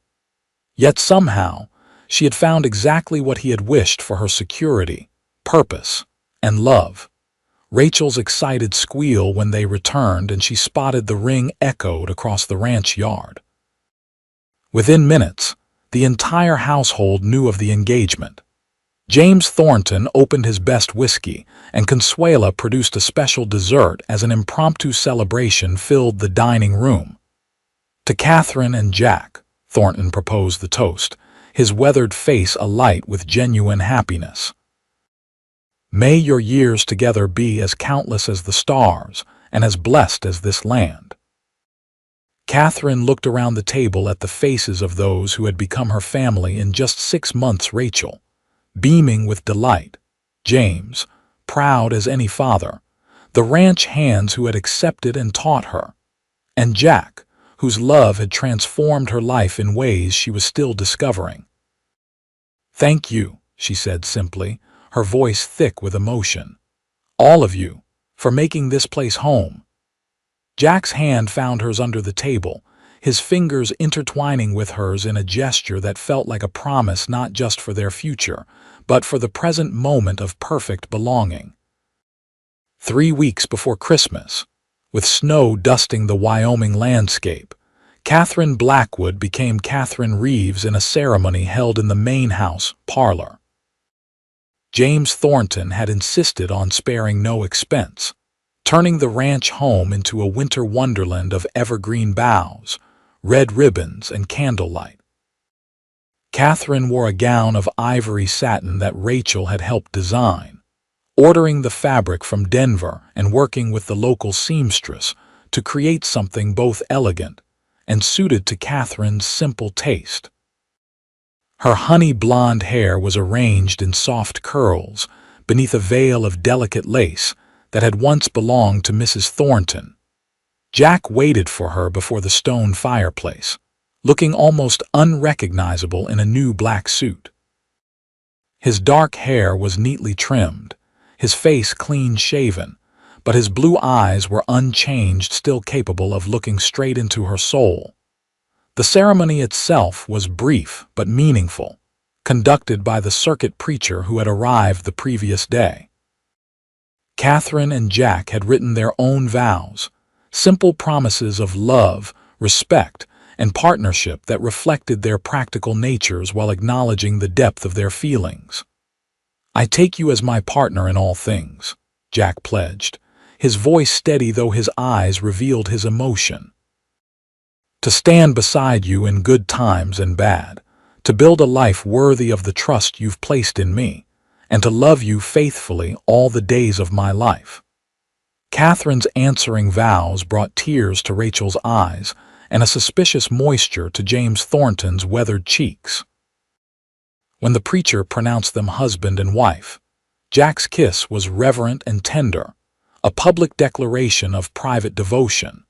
Yet somehow, she had found exactly what he had wished for her: security, purpose, and love. Rachel's excited squeal when they returned, and she spotted the ring echoed across the ranch yard. Within minutes, the entire household knew of the engagement. James Thornton opened his best whiskey, and Consuela produced a special dessert as an impromptu celebration filled the dining room. To Catherine and Jack, Thornton proposed the toast, his weathered face alight with genuine happiness. "May your years together be as countless as the stars and as blessed as this land." Catherine looked around the table at the faces of those who had become her family in just 6 months: Rachel, beaming with delight; James, proud as any father; the ranch hands who had accepted and taught her; and Jack, whose love had transformed her life in ways she was still discovering. "Thank you," she said simply, her voice thick with emotion. "All of you, for making this place home." Jack's hand found hers under the table, his fingers intertwining with hers in a gesture that felt like a promise not just for their future, but for the present moment of perfect belonging. 3 weeks before Christmas, with snow dusting the Wyoming landscape, Catherine Blackwood became Catherine Reeves in a ceremony held in the main house parlor. James Thornton had insisted on sparing no expense, turning the ranch home into a winter wonderland of evergreen boughs, red ribbons, and candlelight. Catherine wore a gown of ivory satin that Rachel had helped design, ordering the fabric from Denver and working with the local seamstress to create something both elegant and suited to Catherine's simple taste. Her honey blonde hair was arranged in soft curls beneath a veil of delicate lace that had once belonged to Mrs. Thornton. Jack waited for her before the stone fireplace, looking almost unrecognizable in a new black suit. His dark hair was neatly trimmed, his face clean-shaven, but his blue eyes were unchanged, still capable of looking straight into her soul. The ceremony itself was brief but meaningful, conducted by the circuit preacher who had arrived the previous day. Catherine and Jack had written their own vows, simple promises of love, respect, and partnership that reflected their practical natures while acknowledging the depth of their feelings. "I take you as my partner in all things," Jack pledged, his voice steady though his eyes revealed his emotion. "To stand beside you in good times and bad, to build a life worthy of the trust you've placed in me, and to love you faithfully all the days of my life." Catherine's answering vows brought tears to Rachel's eyes and a suspicious moisture to James Thornton's weathered cheeks. When the preacher pronounced them husband and wife, Jack's kiss was reverent and tender, a public declaration of private devotion.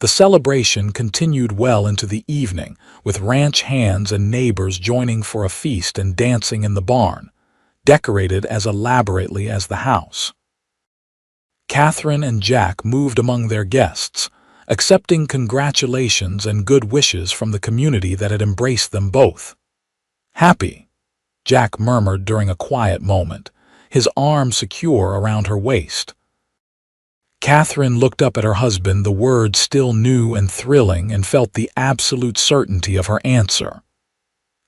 The celebration continued well into the evening, with ranch hands and neighbors joining for a feast and dancing in the barn, decorated as elaborately as the house. Catherine and Jack moved among their guests, accepting congratulations and good wishes from the community that had embraced them both. "Happy," Jack murmured during a quiet moment, his arm secure around her waist. Catherine looked up at her husband, the words still new and thrilling, and felt the absolute certainty of her answer.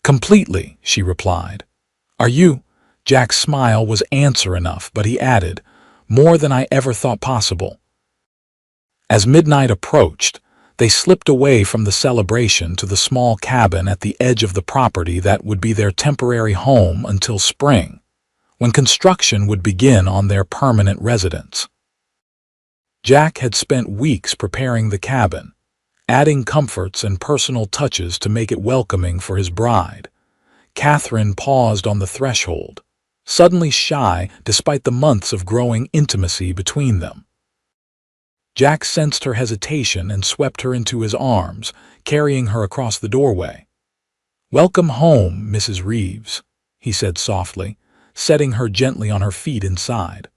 "Completely," she replied. "Are you?" Jack's smile was answer enough, but he added, "More than I ever thought possible." As midnight approached, they slipped away from the celebration to the small cabin at the edge of the property that would be their temporary home until spring, when construction would begin on their permanent residence. Jack had spent weeks preparing the cabin, adding comforts and personal touches to make it welcoming for his bride. Catherine paused on the threshold, suddenly shy despite the months of growing intimacy between them. Jack sensed her hesitation and swept her into his arms, carrying her across the doorway. "Welcome home, Mrs. Reeves," he said softly, setting her gently on her feet inside.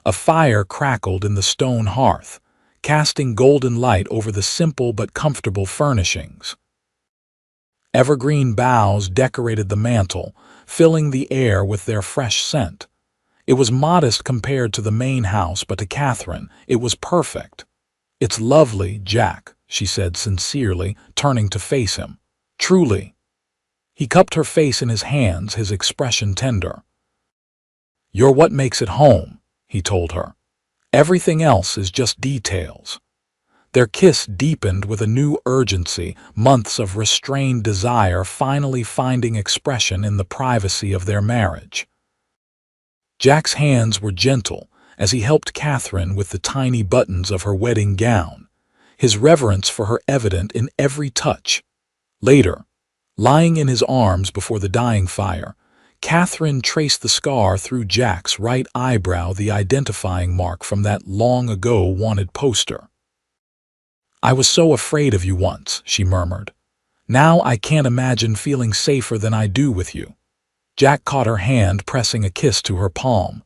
A fire crackled in the stone hearth, casting golden light over the simple but comfortable furnishings. Evergreen boughs decorated the mantel, filling the air with their fresh scent. It was modest compared to the main house, but to Catherine, it was perfect. "It's lovely, Jack," she said sincerely, turning to face him. "Truly." He cupped her face in his hands, his expression tender. "You're what makes it home," he told her. "Everything else is just details." Their kiss deepened with a new urgency, months of restrained desire finally finding expression in the privacy of their marriage. Jack's hands were gentle as he helped Catherine with the tiny buttons of her wedding gown, his reverence for her evident in every touch. Later, lying in his arms before the dying fire, Catherine traced the scar through Jack's right eyebrow, the identifying mark from that long-ago wanted poster. "I was so afraid of you once," she murmured. "Now I can't imagine feeling safer than I do with you." Jack caught her hand, pressing a kiss to her palm.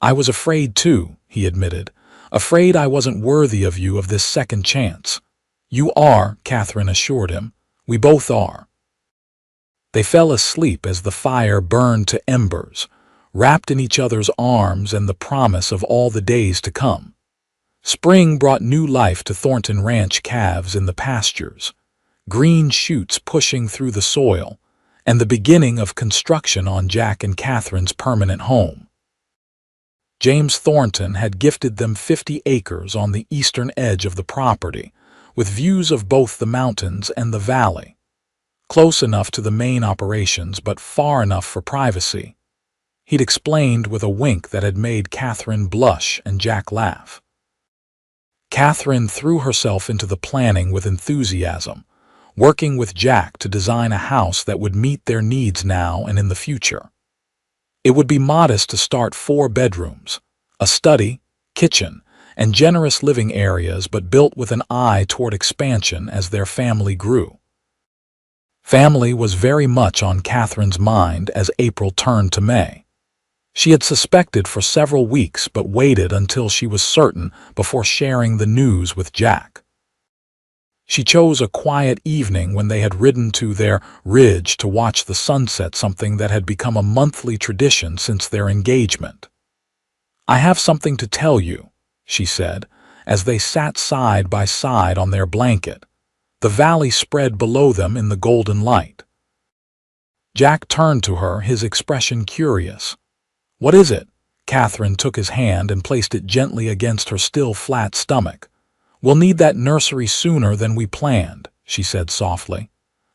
"I was afraid too," he admitted. "Afraid I wasn't worthy of you, of this second chance." "You are," Catherine assured him. "We both are." They fell asleep as the fire burned to embers, wrapped in each other's arms and the promise of all the days to come. Spring brought new life to Thornton Ranch calves in the pastures, green shoots pushing through the soil, and the beginning of construction on Jack and Catherine's permanent home. James Thornton had gifted them 50 acres on the eastern edge of the property, with views of both the mountains and the valley, close enough to the main operations but far enough for privacy. He'd explained with a wink that had made Catherine blush and Jack laugh. Catherine threw herself into the planning with enthusiasm, working with Jack to design a house that would meet their needs now and in the future. It would be modest to start 4 bedrooms, a study, kitchen, and generous living areas, but built with an eye toward expansion as their family grew. Family was very much on Catherine's mind as April turned to May. She had suspected for several weeks but waited until she was certain before sharing the news with Jack. She chose a quiet evening when they had ridden to their ridge to watch the sunset, something that had become a monthly tradition since their engagement. "I have something to tell you," she said, as they sat side by side on their blanket. The valley spread below them in the golden light. Jack turned to her, his expression curious. "What is it?" Catherine took his hand and placed it gently against her still flat stomach. "We'll need that nursery sooner than we planned," she said softly.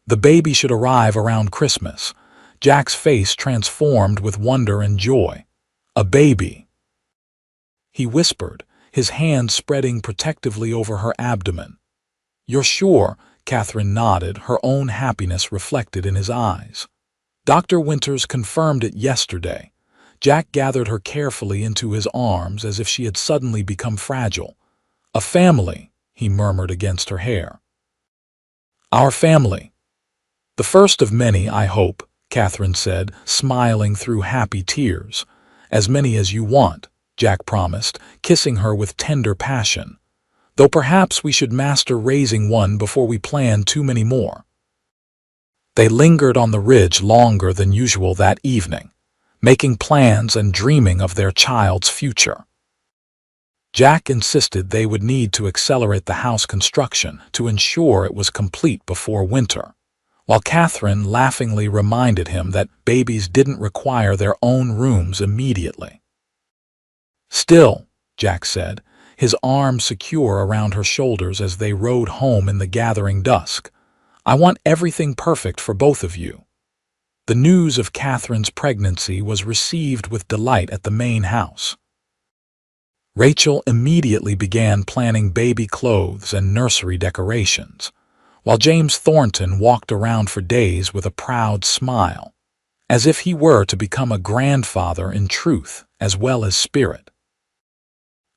"The baby should arrive around Christmas." Jack's face transformed with wonder and joy. "A baby?" he whispered, his hand spreading protectively over her abdomen. "You're sure?" Catherine nodded, her own happiness reflected in his eyes. "Dr. Winters confirmed it yesterday." Jack gathered her carefully into his arms as if she had suddenly become fragile. "A family," he murmured against her hair. "Our family. The first of many, I hope," Catherine said, smiling through happy tears. "As many as you want," Jack promised, kissing her with tender passion. "Though perhaps we should master raising one before we plan too many more." They lingered on the ridge longer than usual that evening, making plans and dreaming of their child's future. Jack insisted they would need to accelerate the house construction to ensure it was complete before winter, while Catherine laughingly reminded him that babies didn't require their own rooms immediately. "Still," Jack said, his arm secure around her shoulders as they rode home in the gathering dusk, "I want everything perfect for both of you." The news of Catherine's pregnancy was received with delight at the main house. Rachel immediately began planning baby clothes and nursery decorations, while James Thornton walked around for days with a proud smile, as if he were to become a grandfather in truth as well as spirit.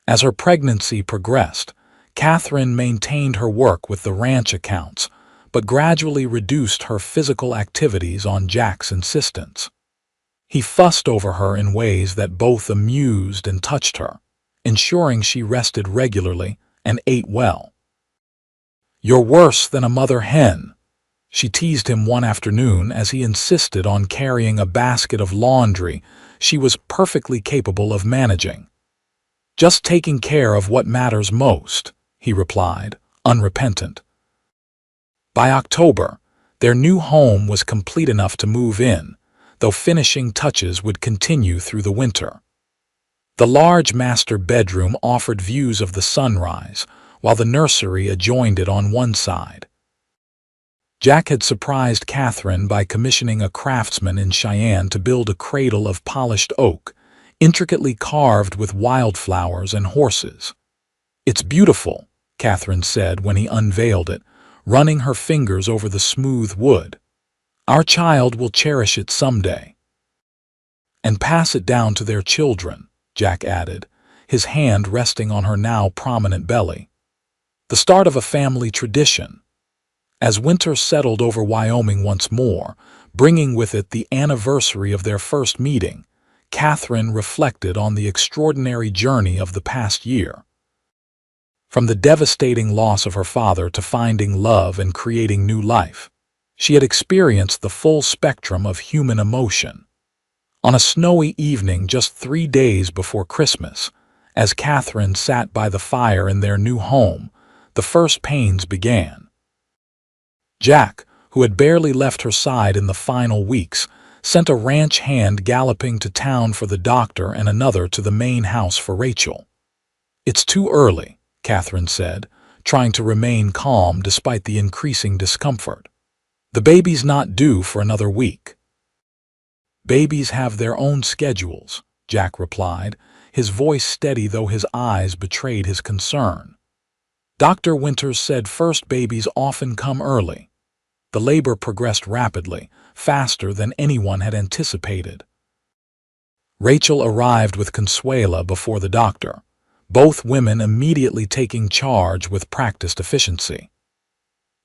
As her pregnancy progressed, Catherine maintained her work with the ranch accounts, but gradually reduced her physical activities on Jack's insistence. He fussed over her in ways that both amused and touched her, ensuring she rested regularly and ate well. "You're worse than a mother hen," she teased him one afternoon as he insisted on carrying a basket of laundry she was perfectly capable of managing. "Just taking care of what matters most," he replied, unrepentant. By October, their new home was complete enough to move in, though finishing touches would continue through the winter. The large master bedroom offered views of the sunrise, while the nursery adjoined it on one side. Jack had surprised Catherine by commissioning a craftsman in Cheyenne to build a cradle of polished oak, intricately carved with wildflowers and horses. "It's beautiful," Catherine said when he unveiled it, running her fingers over the smooth wood. "Our child will cherish it someday." "And pass it down to their children," Jack added, his hand resting on her now prominent belly. "The start of a family tradition." As winter settled over Wyoming once more, bringing with it the anniversary of their first meeting, Catherine reflected on the extraordinary journey of the past year. From the devastating loss of her father to finding love and creating new life, she had experienced the full spectrum of human emotion. On a snowy evening just 3 days before Christmas, as Catherine sat by the fire in their new home, the first pains began. Jack, who had barely left her side in the final weeks, sent a ranch hand galloping to town for the doctor and another to the main house for Rachel. "It's too early," Catherine said, trying to remain calm despite the increasing discomfort. "The baby's not due for another week." "Babies have their own schedules," Jack replied, his voice steady though his eyes betrayed his concern. "Dr. Winters said first babies often come early." The labor progressed rapidly, faster than anyone had anticipated. Rachel arrived with Consuela before the doctor, both women immediately taking charge with practiced efficiency.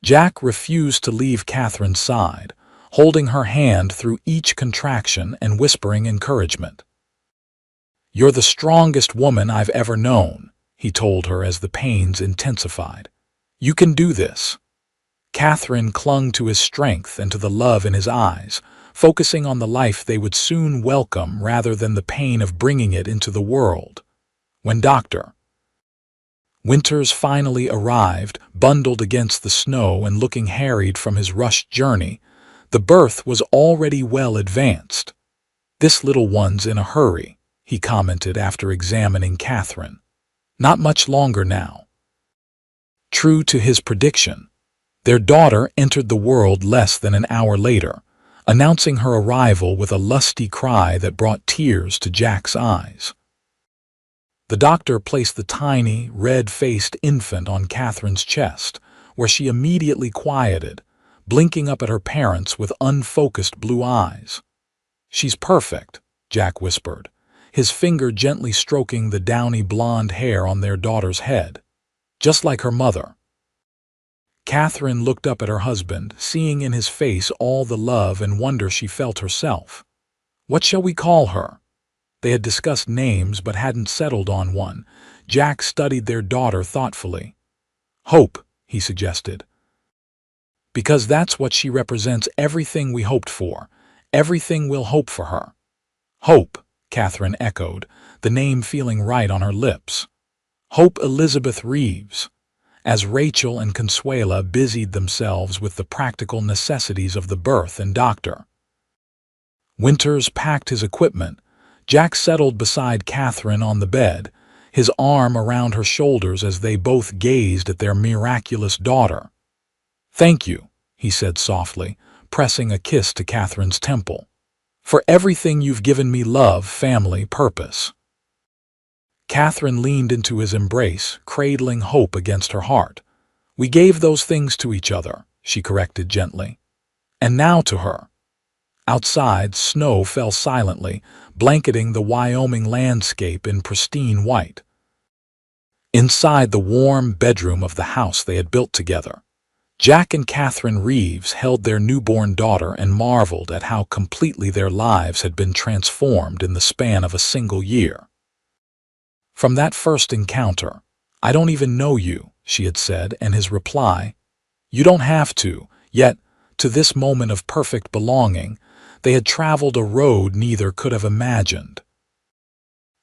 Jack refused to leave Catherine's side, holding her hand through each contraction and whispering encouragement. "You're the strongest woman I've ever known," he told her as the pains intensified. "You can do this." Catherine clung to his strength and to the love in his eyes, focusing on the life they would soon welcome rather than the pain of bringing it into the world. When Dr. Winters finally arrived, bundled against the snow and looking harried from his rushed journey, the birth was already well advanced. "This little one's in a hurry," he commented after examining Catherine. "Not much longer now." True to his prediction, their daughter entered the world less than an hour later, announcing her arrival with a lusty cry that brought tears to Jack's eyes. The doctor placed the tiny, red-faced infant on Catherine's chest, where she immediately quieted, blinking up at her parents with unfocused blue eyes. "She's perfect," Jack whispered, his finger gently stroking the downy blonde hair on their daughter's head. "Just like her mother." Catherine looked up at her husband, seeing in his face all the love and wonder she felt herself. "What shall we call her?" They had discussed names but hadn't settled on one. Jack studied their daughter thoughtfully. "Hope," he suggested. "Because that's what she represents, everything we hoped for, everything we'll hope for her." "Hope," Catherine echoed, the name feeling right on her lips. "Hope Elizabeth Reeves." As Rachel and Consuela busied themselves with the practical necessities of the birth and Dr. Winters packed his equipment, Jack settled beside Catherine on the bed, his arm around her shoulders as they both gazed at their miraculous daughter. "Thank you," he said softly, pressing a kiss to Catherine's temple. "For everything you've given me: love, family, purpose." Catherine leaned into his embrace, cradling hope against her heart. "We gave those things to each other," she corrected gently. "And now to her." Outside, snow fell silently, blanketing the Wyoming landscape in pristine white. Inside the warm bedroom of the house they had built together, Jack and Catherine Reeves held their newborn daughter and marveled at how completely their lives had been transformed in the span of a single year. "From that first encounter, I don't even know you," she had said, and his reply, "You don't have to," yet, to this moment of perfect belonging, they had traveled a road neither could have imagined.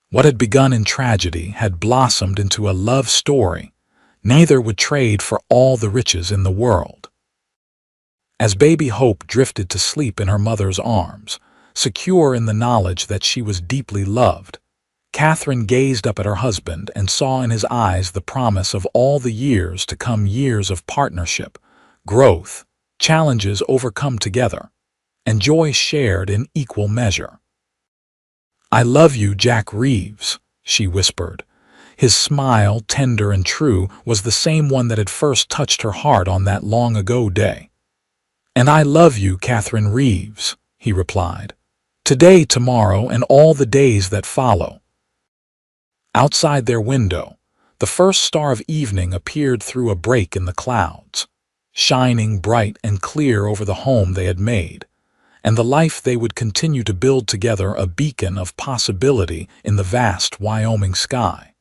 What had begun in tragedy had blossomed into a love story neither would trade for all the riches in the world. As baby Hope drifted to sleep in her mother's arms, secure in the knowledge that she was deeply loved, Catherine gazed up at her husband and saw in his eyes the promise of all the years to come, years of partnership, growth, challenges overcome together, and joy shared in equal measure. "I love you, Jack Reeves," she whispered. His smile, tender and true, was the same one that had first touched her heart on that long-ago day. "And I love you, Catherine Reeves," he replied. "Today, tomorrow, and all the days that follow." Outside their window, the first star of evening appeared through a break in the clouds, shining bright and clear over the home they had made, and the life they would continue to build together, a beacon of possibility in the vast Wyoming sky.